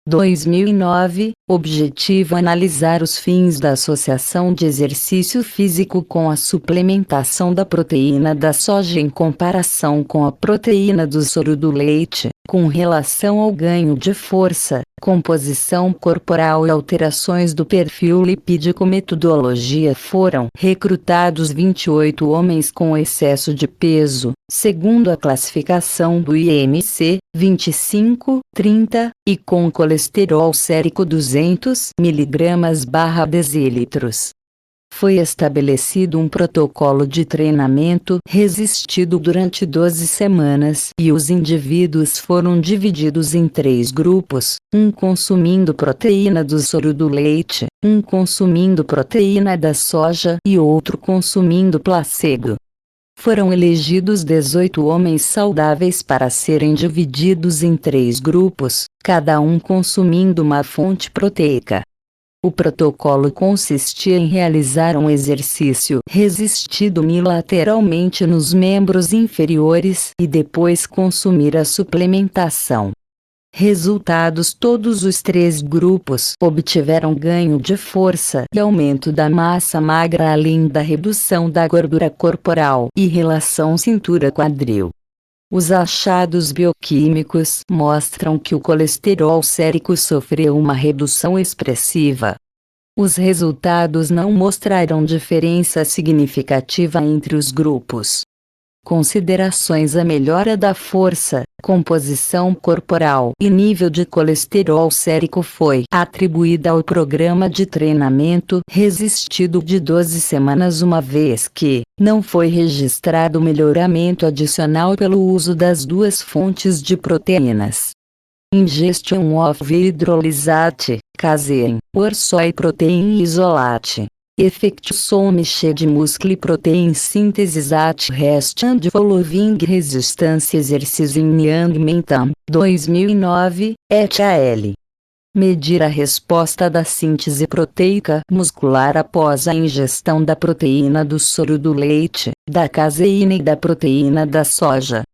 2009, objetivo analisar os fins da associação de exercício físico com a suplementação da proteína da soja em comparação com a proteína do soro do leite, com relação ao ganho de força, composição corporal e alterações do perfil lipídico. Metodologia: foram recrutados 28 homens com excesso de peso, segundo a classificação do IMC, 25, 30, e com colesterol sérico 200 mg/dl. Foi estabelecido um protocolo de treinamento resistido durante 12 semanas e os indivíduos foram divididos em 3 grupos, um consumindo proteína do soro do leite, um consumindo proteína da soja e outro consumindo placebo. Foram elegidos 18 homens saudáveis para serem divididos em 3 grupos, cada um consumindo uma fonte proteica. O protocolo consistia em realizar um exercício resistido unilateralmente nos membros inferiores e depois consumir a suplementação. Resultados: todos os 3 grupos obtiveram ganho de força e aumento da massa magra, além da redução da gordura corporal e relação cintura-quadril. Os achados bioquímicos mostram que o colesterol sérico sofreu uma redução expressiva. Os resultados não mostraram diferença significativa entre os grupos. Considerações: a melhora da força, composição corporal e nível de colesterol sérico foi atribuída ao programa de treinamento resistido de 12 semanas, uma vez que não foi registrado melhoramento adicional pelo uso das 2 fontes de proteínas. Ingestion of hydrolysate, casein, or soy protein isolate. Effect some de muscle protein synthesis at rest and following resistance exercise in young men. 2009, et al. Medir a resposta da síntese proteica muscular após a ingestão da proteína do soro do leite, da caseína e da proteína da soja.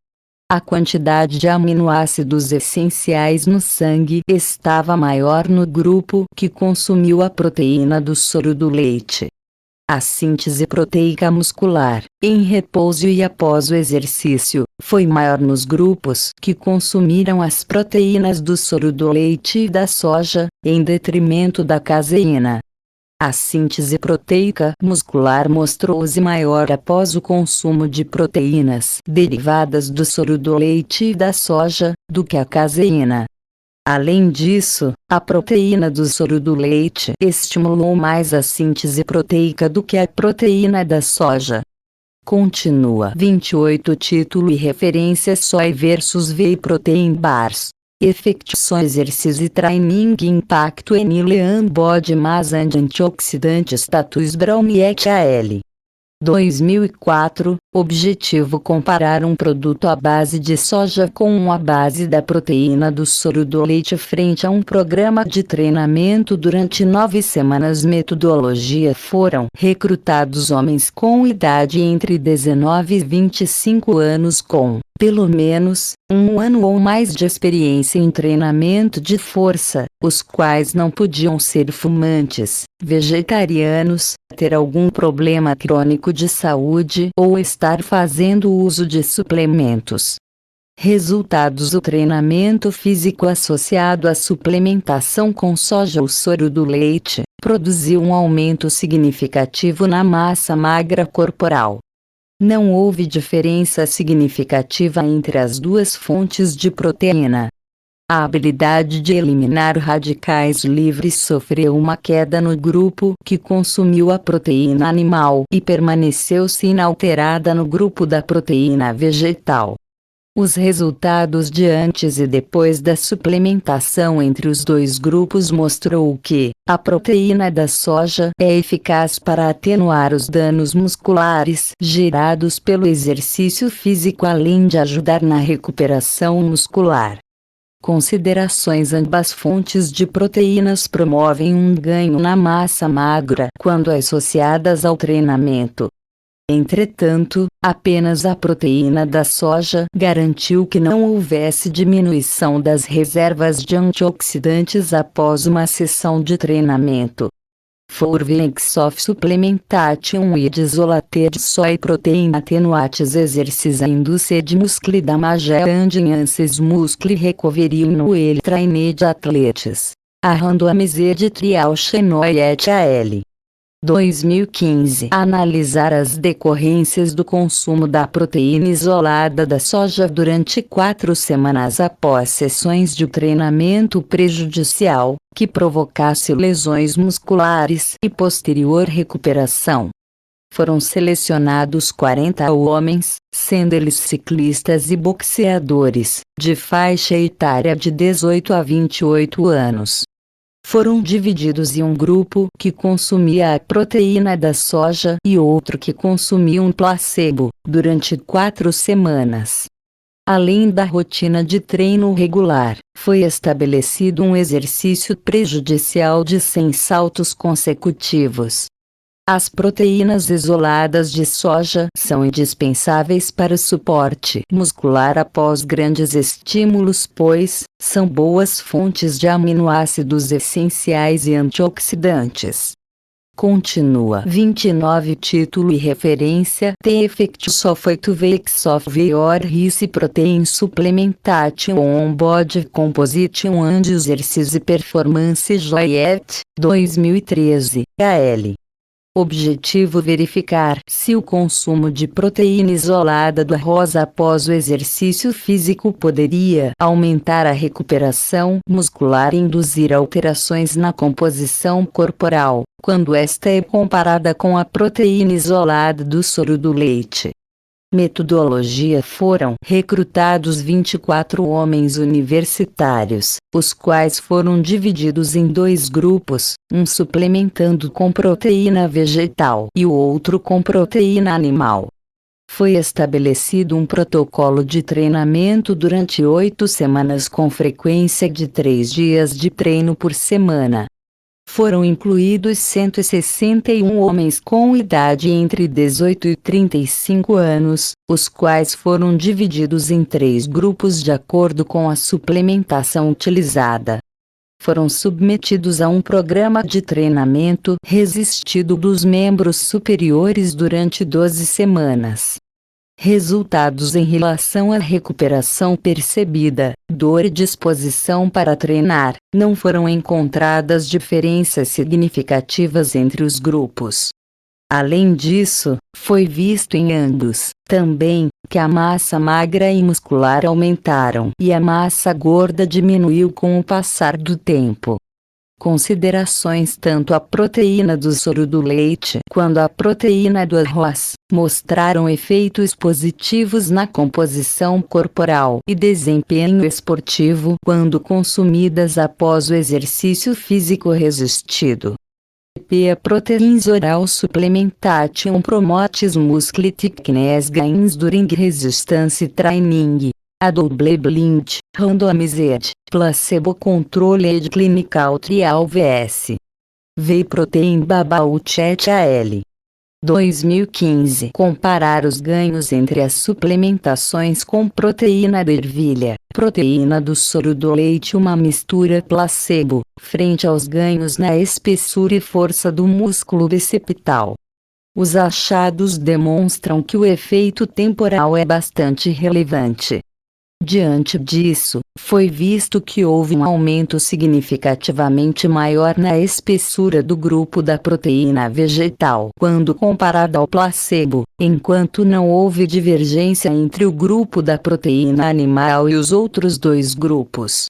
A quantidade de aminoácidos essenciais no sangue estava maior no grupo que consumiu a proteína do soro do leite. A síntese proteica muscular, em repouso e após o exercício, foi maior nos grupos que consumiram as proteínas do soro do leite e da soja, em detrimento da caseína. A síntese proteica muscular mostrou-se maior após o consumo de proteínas derivadas do soro do leite e da soja, do que a caseína. Além disso, a proteína do soro do leite estimulou mais a síntese proteica do que a proteína da soja. Continua 28 título e referência Soy versus Whey Protein Bars. Effects on exercise training impacto en lean body mass and antioxidant status Brown et al. 2004, objetivo: comparar um produto à base de soja com a base da proteína do soro do leite frente a um programa de treinamento durante 9 semanas. Metodologia: foram recrutados homens com idade entre 19 e 25 anos com, pelo menos, 1 ano ou mais de experiência em treinamento de força, os quais não podiam ser fumantes, vegetarianos, ter algum problema crônico de saúde ou estar fazendo uso de suplementos. Resultados: o treinamento físico associado à suplementação com soja ou soro do leite produziu um aumento significativo na massa magra corporal. Não houve diferença significativa entre as 2 fontes de proteína. A habilidade de eliminar radicais livres sofreu uma queda no grupo que consumiu a proteína animal e permaneceu-se inalterada no grupo da proteína vegetal. Os resultados de antes e depois da suplementação entre os 2 grupos mostrou que a proteína da soja é eficaz para atenuar os danos musculares gerados pelo exercício físico, além de ajudar na recuperação muscular. Considerações: ambas fontes de proteínas promovem um ganho na massa magra quando associadas ao treinamento. Entretanto, apenas a proteína da soja garantiu que não houvesse diminuição das reservas de antioxidantes após uma sessão de treinamento. Fourweeks of supplementation with isolated soy protein attenuates exercise induced muscle damage and enhances muscle recovery in well trained athletes. A randomized trial Chenoy et al. 2015. Analisar as decorrências do consumo da proteína isolada da soja durante 4 semanas após sessões de treinamento prejudicial, que provocasse lesões musculares e posterior recuperação. Foram selecionados 40 homens, sendo eles ciclistas e boxeadores, de faixa etária de 18 a 28 anos. foram divididos em um grupo que consumia a proteína da soja e outro que consumia um placebo, durante 4 semanas. Além da rotina de treino regular, foi estabelecido um exercício prejudicial de 100 saltos consecutivos. As proteínas isoladas de soja são indispensáveis para o suporte muscular após grandes estímulos, pois são boas fontes de aminoácidos essenciais e antioxidantes. Continua 29 título e referência The Effects of 8 Weeks of Your Rice Protein Supplementation on Body Composition and Exercise Performance Joyet, 2013, AL. Objetivo: verificar se o consumo de proteína isolada do arroz após o exercício físico poderia aumentar a recuperação muscular e induzir alterações na composição corporal, quando esta é comparada com a proteína isolada do soro do leite. Metodologia: foram recrutados 24 homens universitários, os quais foram divididos em 2 grupos, um suplementando com proteína vegetal e o outro com proteína animal. Foi estabelecido um protocolo de treinamento durante 8 semanas com frequência de 3 dias de treino por semana. Foram incluídos 161 homens com idade entre 18 e 35 anos, os quais foram divididos em 3 grupos de acordo com a suplementação utilizada. Foram submetidos a um programa de treinamento resistido dos membros superiores durante 12 semanas. Resultados em relação à recuperação percebida, dor e disposição para treinar: não foram encontradas diferenças significativas entre os grupos. Além disso, foi visto em ambos, também, que a massa magra e muscular aumentaram e a massa gorda diminuiu com o passar do tempo. Considerações: tanto a proteína do soro do leite quanto a proteína do arroz mostraram efeitos positivos na composição corporal e desempenho esportivo quando consumidas após o exercício físico resistido. A Proteins Oral Supplementation promotes muscle thickness gains during resistance training. A double-blind, randomized, placebo-controlled clinical trial vs. Whey Protein Babaut et al. 2015. Comparar os ganhos entre as suplementações com proteína de ervilha, proteína do soro do leite e uma mistura placebo, frente aos ganhos na espessura e força do músculo bicipital. Os achados demonstram que o efeito temporal é bastante relevante. Diante disso, foi visto que houve um aumento significativamente maior na espessura do grupo da proteína vegetal quando comparado ao placebo, enquanto não houve divergência entre o grupo da proteína animal e os outros 2 grupos.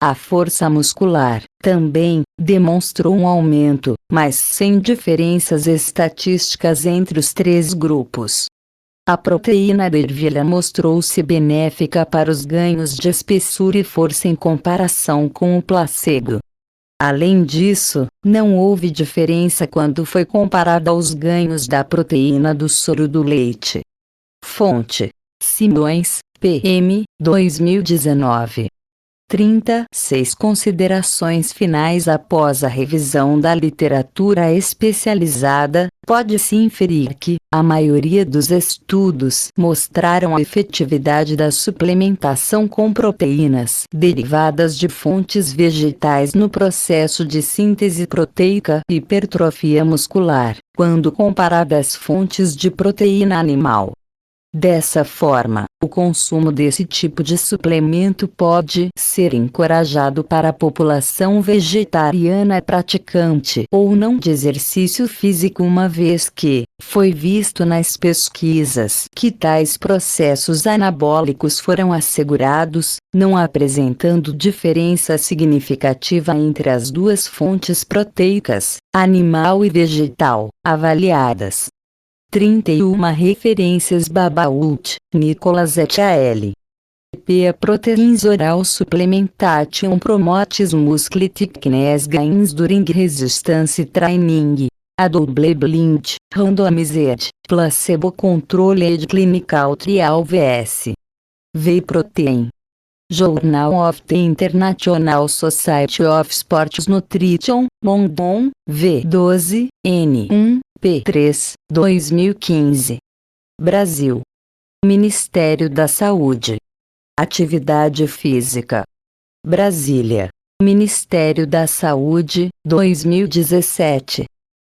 A força muscular, também, demonstrou um aumento, mas sem diferenças estatísticas entre os 3 grupos. A proteína de ervilha mostrou-se benéfica para os ganhos de espessura e força em comparação com o placebo. Além disso, não houve diferença quando foi comparada aos ganhos da proteína do soro do leite. Fonte: Simões, PM, 2019. 36 Considerações finais. Após a revisão da literatura especializada, pode-se inferir que a maioria dos estudos mostraram a efetividade da suplementação com proteínas derivadas de fontes vegetais no processo de síntese proteica e hipertrofia muscular, quando comparada às fontes de proteína animal. Dessa forma, o consumo desse tipo de suplemento pode ser encorajado para a população vegetariana praticante ou não de exercício físico, uma vez que foi visto nas pesquisas que tais processos anabólicos foram assegurados, não apresentando diferença significativa entre as 2 fontes proteicas, animal e vegetal, avaliadas. 31 Referências: Babaut, Nicholas et al. Pia proteins oral supplementation promotes muscle thickness gains during resistance training. A double blind, randomized, placebo controlled clinical trial vs. Whey protein. Journal of the International Society of Sports Nutrition, London, V12, N1, P3, 2015. Brasil. Ministério da Saúde. Atividade Física. Brasília. Ministério da Saúde, 2017.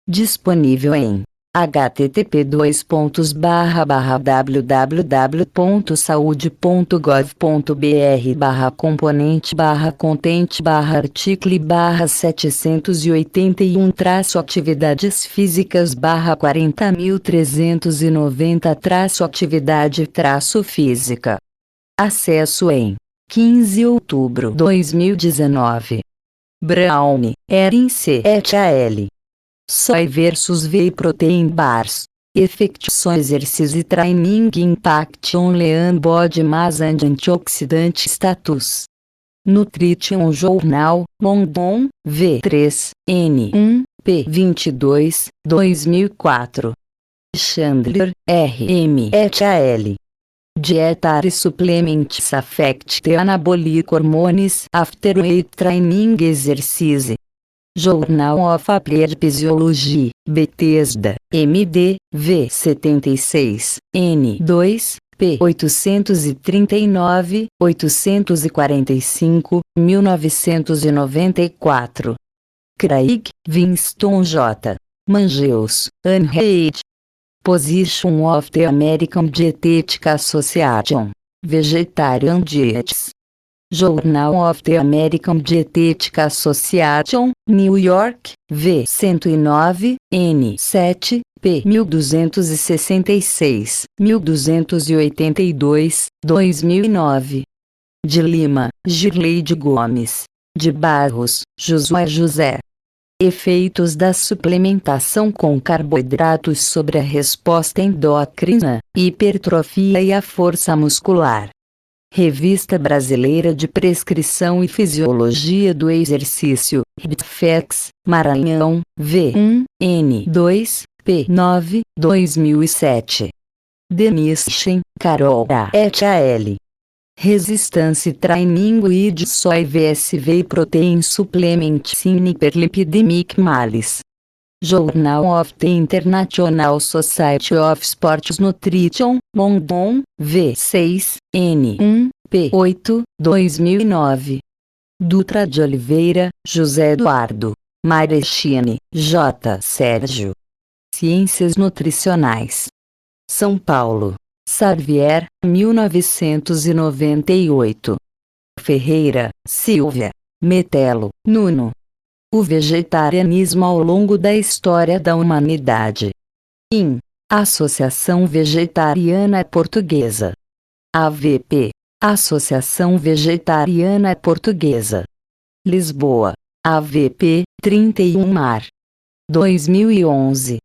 Disponível em http://www.saude.gov.br/componente/content/article/781- atividades físicas/40.390-atividade-física. Acesso em 15 outubro 2019. Brown, Erin C. et al. Soy versus Whey Protein Bars. Effects on Exercise Training Impact on Lean Body Mass and Antioxidant Status. Nutrition Journal, London, V3, N1, P22, 2004. Chandler, R.M. et al. Dietary Supplements Affect the Anabolic Hormones After Weight Training Exercise. Journal of Applied Physiology, Bethesda, MD, V76, N2, P 839, 845, 1994. Craig, Winston J. Mangeus, Unread. Position of the American Dietetic Association. Vegetarian Diets. Journal of the American Dietetic Association, New York, V109, N7, P 1266, 1282, 2009. De Lima, Girleide Gomes. De Barros, Josué José. Efeitos da suplementação com carboidratos sobre a resposta endócrina, hipertrofia e a força muscular. Revista Brasileira de Prescrição e Fisiologia do Exercício, RBFEX, Maranhão, V1, N2, P9, 2007. Denischen, Carol A. et al. Resistance Training with Soy vs Whey Protein Supplements in Hyperlipidemic Malice. Journal of the International Society of Sports Nutrition, London, V6, N1, P8, 2009. Dutra de Oliveira, José Eduardo. Mareschini, J. Sérgio. Ciências Nutricionais. São Paulo. Xavier, 1998. Ferreira, Silvia. Metelo, Nuno. O vegetarianismo ao longo da história da humanidade. IN. Associação Vegetariana Portuguesa. AVP. Associação Vegetariana Portuguesa. Lisboa. AVP, 31 Mar. 2011.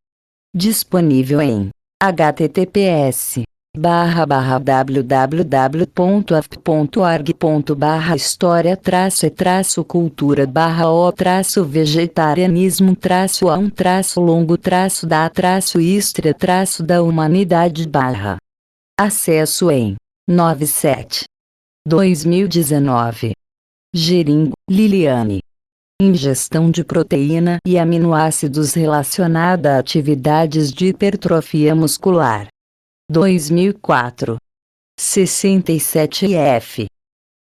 Disponível em https://história-e-cultura-o-longo-da-istria-da-humanidade. Acesso em 97. 2019. Geringo, Liliane. Ingestão de proteína e aminoácidos relacionada a atividades de hipertrofia muscular. 2004. 67F.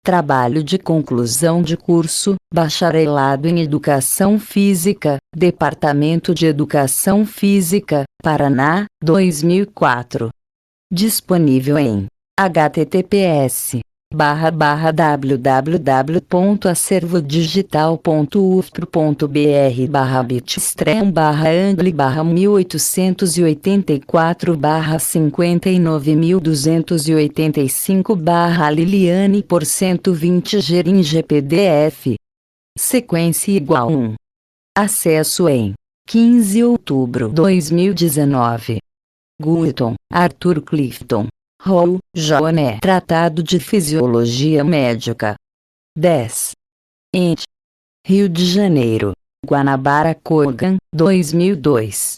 Trabalho de conclusão de curso, Bacharelado em Educação Física, Departamento de Educação Física, Paraná, 2004. Disponível em https://bitstream/angle/1884/59285 Liliane por 120 PDF. Sequência igual 1. Acesso em 15 outubro 2019. Guiton, Arthur Clifton. Rou, Joné. Tratado de Fisiologia Médica. 10. Ent. Rio de Janeiro. Guanabara Kogan, 2002.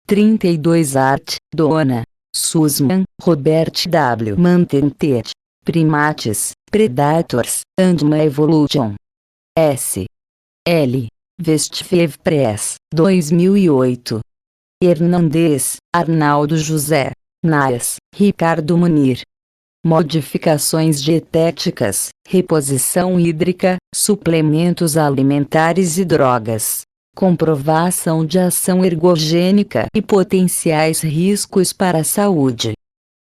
32 Art. Dona. Sussman, Robert W. Mantentet. Primates, Predators, and Evolution. S. L. Vestfev Press, 2008. Hernandes, Arnaldo José. Naes, Ricardo Munir. Modificações dietéticas, reposição hídrica, suplementos alimentares e drogas. Comprovação de ação ergogênica e potenciais riscos para a saúde.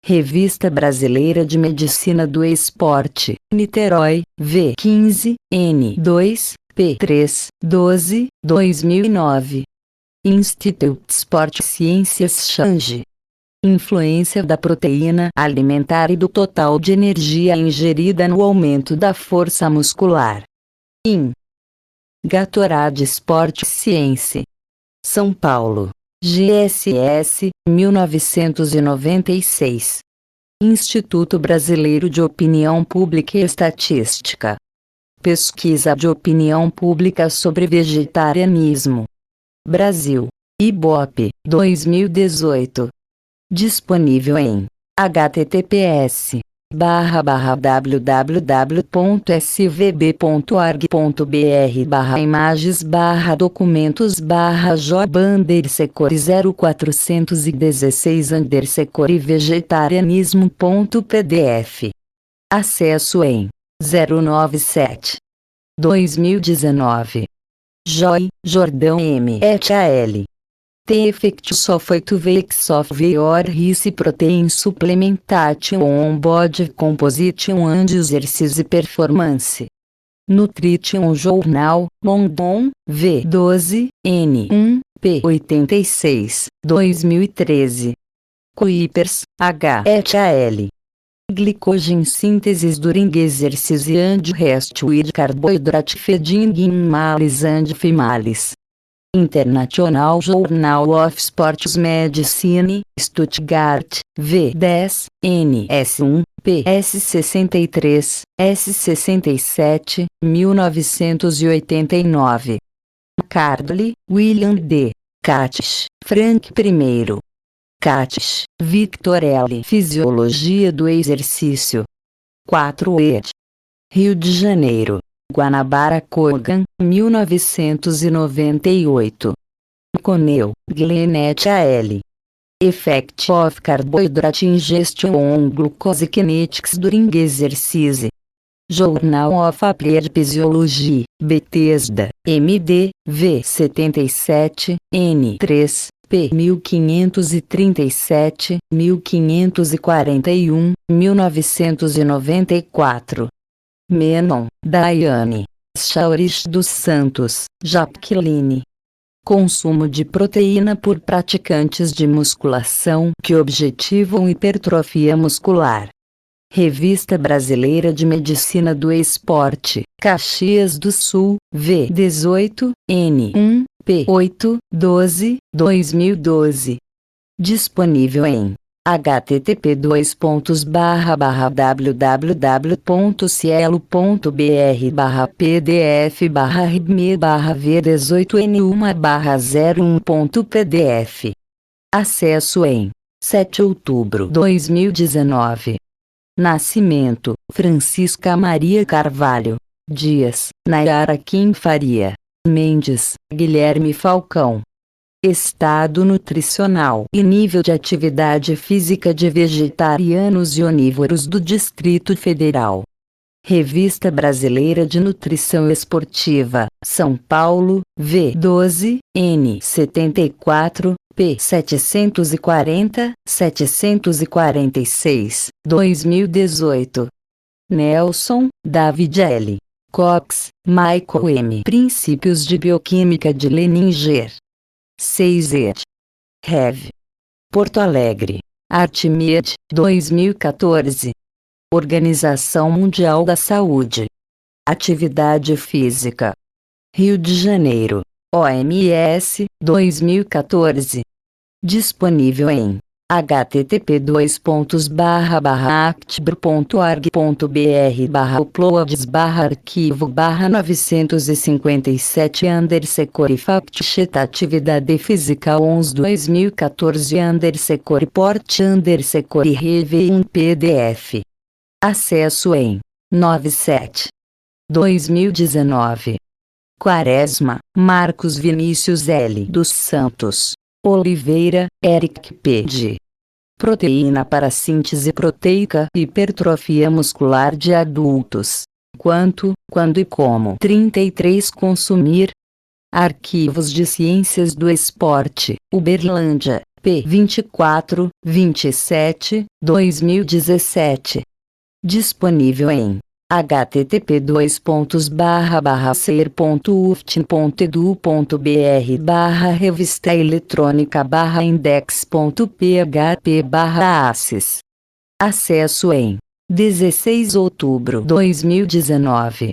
Revista Brasileira de Medicina do Esporte, Niterói, V15, N2, P3, 12, 2009. Instituto Sport Ciências Change. Influência da proteína alimentar e do total de energia ingerida no aumento da força muscular. IN. Gatorade Sport Science. São Paulo. GSS, 1996. Instituto Brasileiro de Opinião Pública e Estatística. Pesquisa de opinião pública sobre vegetarianismo. Brasil. Ibope, 2018. Disponível em https://www.svb.org.br/imagens/documentos/job_secori 0416_vegetarianismo.pdf. Acesso em 097. 2019. Joy, Jordão M. et al. The effects of 8 weeks of your rice protein supplementation on body composition and exercise performance. Nutrition Journal, London, V12, N1, P86, 2013. Kuipers, H. et al. Glycogen synthesis during exercise and rest with carbohydrate feeding in males and females. International Journal of Sports Medicine, Stuttgart, V10, NS1, PS63, S67, 1989. Cardley, William D. Katz, Frank I. Katz, Victor L. Fisiologia do Exercício. 4 ed. Rio de Janeiro. Guanabara Kogan, 1998. Coneu, Glenn et al. Effect of Carbohydrate Ingestion on Glucose Kinetics during Exercise. Journal of Applied Physiology, Bethesda, MD, V77, N3, P 1537, 1541, 1994. Menon, Daiane. Chaurich dos Santos, Jacqueline. Consumo de proteína por praticantes de musculação que objetivam hipertrofia muscular. Revista Brasileira de Medicina do Esporte, Caxias do Sul, V18, N1, P8, 12, 2012. Disponível em http://www.cielo.br/pdf/v18n1/01.pdf. Acesso em 7 de outubro 2019. Nascimento: Francisca Maria Carvalho. Dias: Nayara Kim Faria. Mendes: Guilherme Falcão. Estado nutricional e nível de atividade física de vegetarianos e onívoros do Distrito Federal. Revista Brasileira de Nutrição Esportiva, São Paulo, V12, N74, P 740, 746, 2018. Nelson, David L. Cox, Michael M. Princípios de Bioquímica de Leninger. 6 ed. Rev. Porto Alegre. Artmed, 2014. Organização Mundial da Saúde. Atividade Física. Rio de Janeiro. OMS, 2014. Disponível em http://actbr.org.br/uploads/arquivo/957 atividade física 11/2014 pdf acesso em 97/2019 Quaresma, Marcos Vinícius L. dos Santos Oliveira, Eric Pede. Proteína para síntese proteica, hipertrofia muscular de adultos. Quanto, quando e como. 33 Consumir. Arquivos de Ciências do Esporte, Uberlândia, p. 24, 27, 2017. Disponível em http://ser.uftin.edu.br/revista eletrônica/index.php/aces. Acesso em 16 de outubro 2019.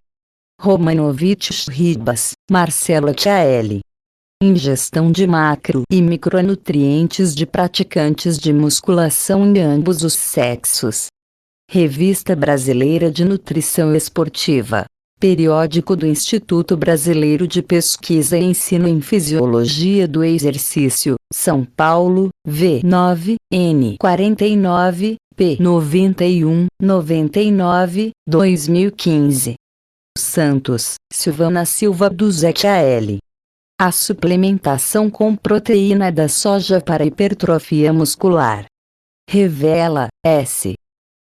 Romanovich Ribas, Marcela Tchaeli. Ingestão de macro e micronutrientes de praticantes de musculação em ambos os sexos. Revista Brasileira de Nutrição Esportiva. Periódico do Instituto Brasileiro de Pesquisa e Ensino em Fisiologia do Exercício, São Paulo, V9, N49, P 91, 99, 2015. Santos, Silvana Silva do Zé-L. A suplementação com proteína da soja para hipertrofia muscular. Revela, S.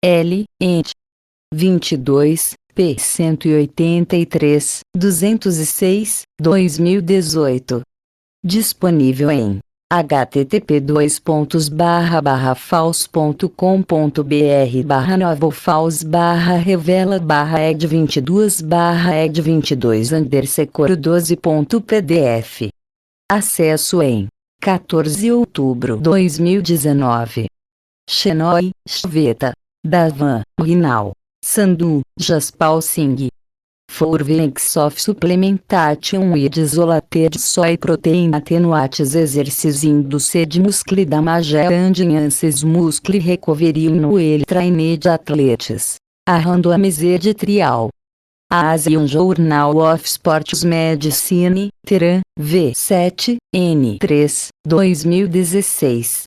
L. Ent. 22, p. 183, 206, 2018. Disponível em http://fals.com.br/novofals/ed22/ed22_12.pdf. Acesso em 14 de outubro 2019. Xenoi, Shveta. Davan, Rinal. Sandu, Jaspal Singh. Forvenxof Supplementation with Isolated Soy Protein Attenuates Exercise Induced Muscle Damage and Enhances Muscle Recovery no Trained Athletes. A Randomized Trial. Asian Journal of Sports Medicine, Teran, V7, N3, 2016.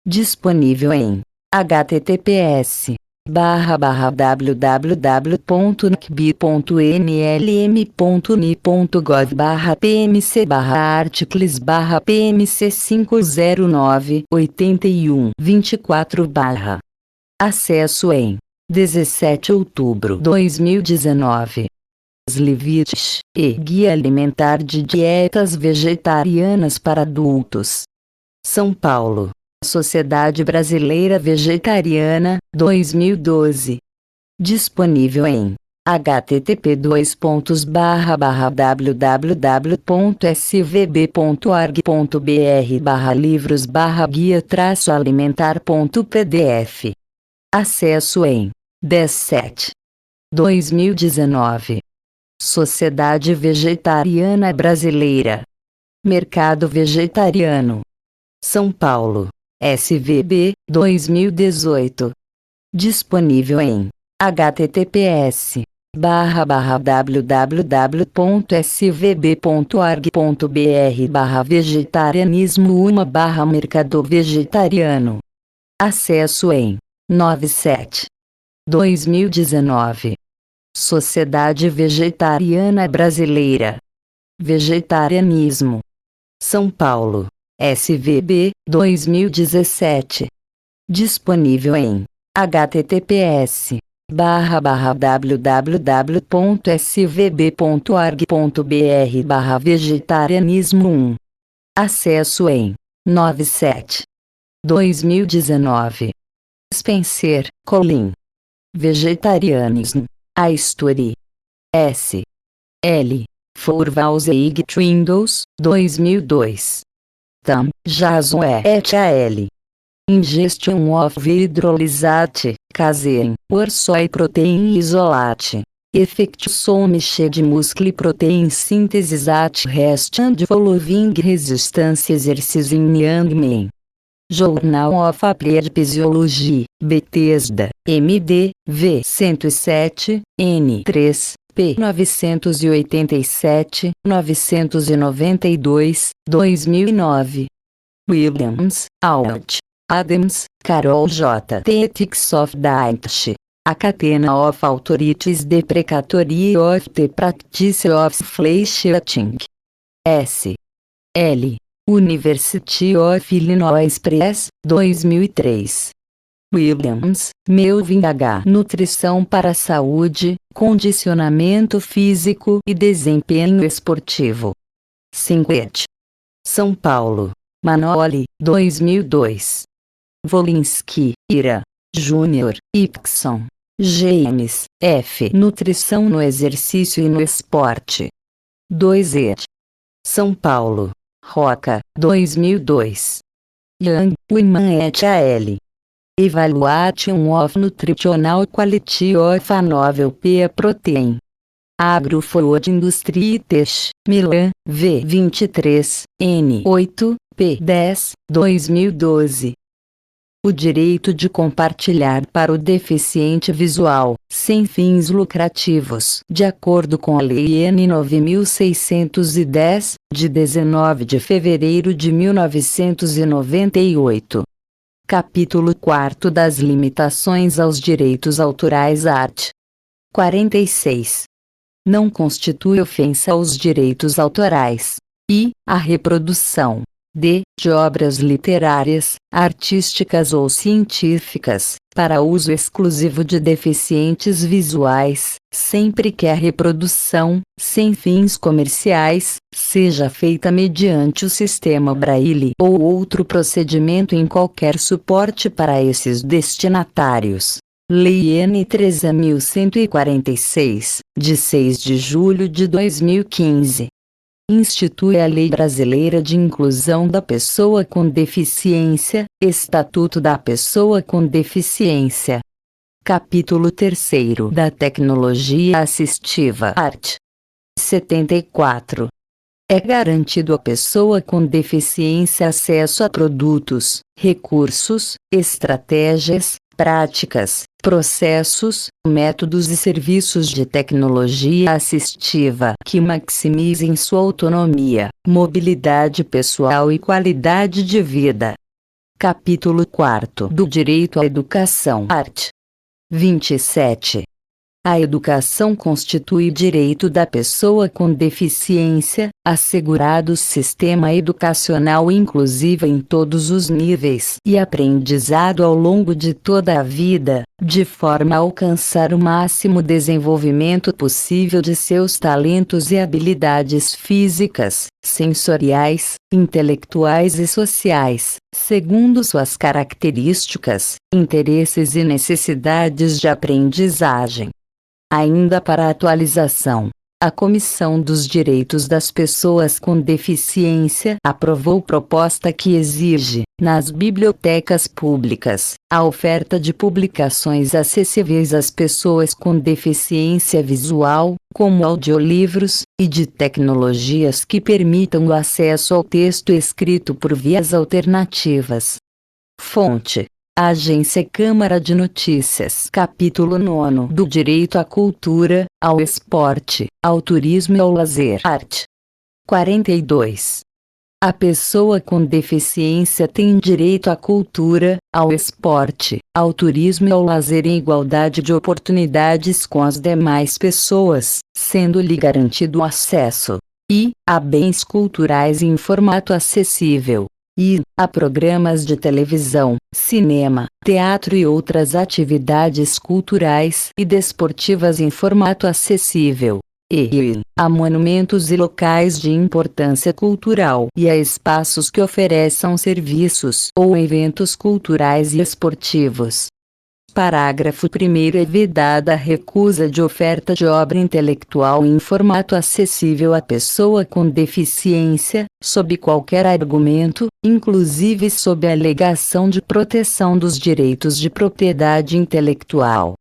Disponível em https://www.ncbi.ni.gov/pmc/articles/pmc5098124/. Acesso em 17 de outubro 2019. Slivitch, e Guia Alimentar de Dietas Vegetarianas para Adultos. São Paulo. Sociedade Brasileira Vegetariana, 2012. Disponível em http://www.svb.org.br/livros/guia-alimentar.pdf. Acesso em 17/2019. Sociedade Vegetariana Brasileira. Mercado Vegetariano. São Paulo. SVB, 2018. Disponível em https://www.svb.org.br/vegetarianismo1/mercado vegetariano. Acesso em 97/2019. Sociedade Vegetariana Brasileira. Vegetarianismo. São Paulo. SVB, 2017. Disponível em https://www.svb.org.br/vegetarianismo1. Acesso em 97/2019. Spencer, Colin. Vegetarianismo. A History. S. L. Forvalzeig Windows, 2002. Tam, Jason et al. Ingestion of hydrolysate, casein, or soy protein isolate. Effect some de muscle protein synthesis at rest and following resistance exercise in young men. Journal of Applied Physiology, Bethesda, MD, V 107, N3, P 987, 992, 2009. Williams, Albert, Adams, Carol J. The Ethics of Diet. A Catena of Authorities Deprecatory of the Practice of Flesh Eating. S. L. University of Illinois Press, 2003. Williams, Melvin H. Nutrição para a Saúde, Condicionamento Físico e Desempenho Esportivo. 50. São Paulo. Manoli, 2002. Volinsky, Ira. Júnior, Ipson. James, F. Nutrição no Exercício e no Esporte. 2 São Paulo. Roca, 2002. Young, Wyman et al. Evaluation of Nutritional Quality of a Novel Pea Protein. Agrofood Industries, Milan, V 23, N 8, P 10, 2012. O direito de compartilhar para o deficiente visual, sem fins lucrativos, de acordo com a Lei N. 9610, de 19 de fevereiro de 1998. Capítulo 4 das limitações aos direitos autorais art. 46. Não constitui ofensa aos direitos autorais. I. A reprodução. D. De obras literárias, artísticas ou científicas, para uso exclusivo de deficientes visuais, sempre que a reprodução, sem fins comerciais, seja feita mediante o sistema Braille ou outro procedimento em qualquer suporte para esses destinatários. Lei N. 13.146, de 6 de julho de 2015. Institui a Lei Brasileira de Inclusão da Pessoa com Deficiência, Estatuto da Pessoa com Deficiência. Capítulo 3 da Tecnologia Assistiva Art. 74. É garantido à pessoa com deficiência acesso a produtos, recursos, estratégias, práticas, processos, métodos e serviços de tecnologia assistiva que maximizem sua autonomia, mobilidade pessoal e qualidade de vida. Capítulo 4 do Direito à Educação Art. 27. A educação constitui direito da pessoa com deficiência, assegurado sistema educacional inclusivo em todos os níveis e aprendizado ao longo de toda a vida, de forma a alcançar o máximo desenvolvimento possível de seus talentos e habilidades físicas, sensoriais, intelectuais e sociais, segundo suas características, interesses e necessidades de aprendizagem. Ainda para atualização, a Comissão dos Direitos das Pessoas com Deficiência aprovou proposta que exige, nas bibliotecas públicas, a oferta de publicações acessíveis às pessoas com deficiência visual, como audiolivros, e de tecnologias que permitam o acesso ao texto escrito por vias alternativas. Fonte: Agência Câmara de Notícias. Capítulo 9 do Direito à Cultura, ao Esporte, ao Turismo e ao Lazer. Art. 42. A pessoa com deficiência tem direito à cultura, ao esporte, ao turismo e ao lazer em igualdade de oportunidades com as demais pessoas, sendo-lhe garantido o acesso I. a bens culturais em formato acessível. I. a programas de televisão, cinema, teatro e outras atividades culturais e desportivas em formato acessível. E. a monumentos e locais de importância cultural e a espaços que ofereçam serviços ou eventos culturais e esportivos. Parágrafo 1º. É vedada a recusa de oferta de obra intelectual em formato acessível à pessoa com deficiência, sob qualquer argumento, inclusive sob a alegação de proteção dos direitos de propriedade intelectual.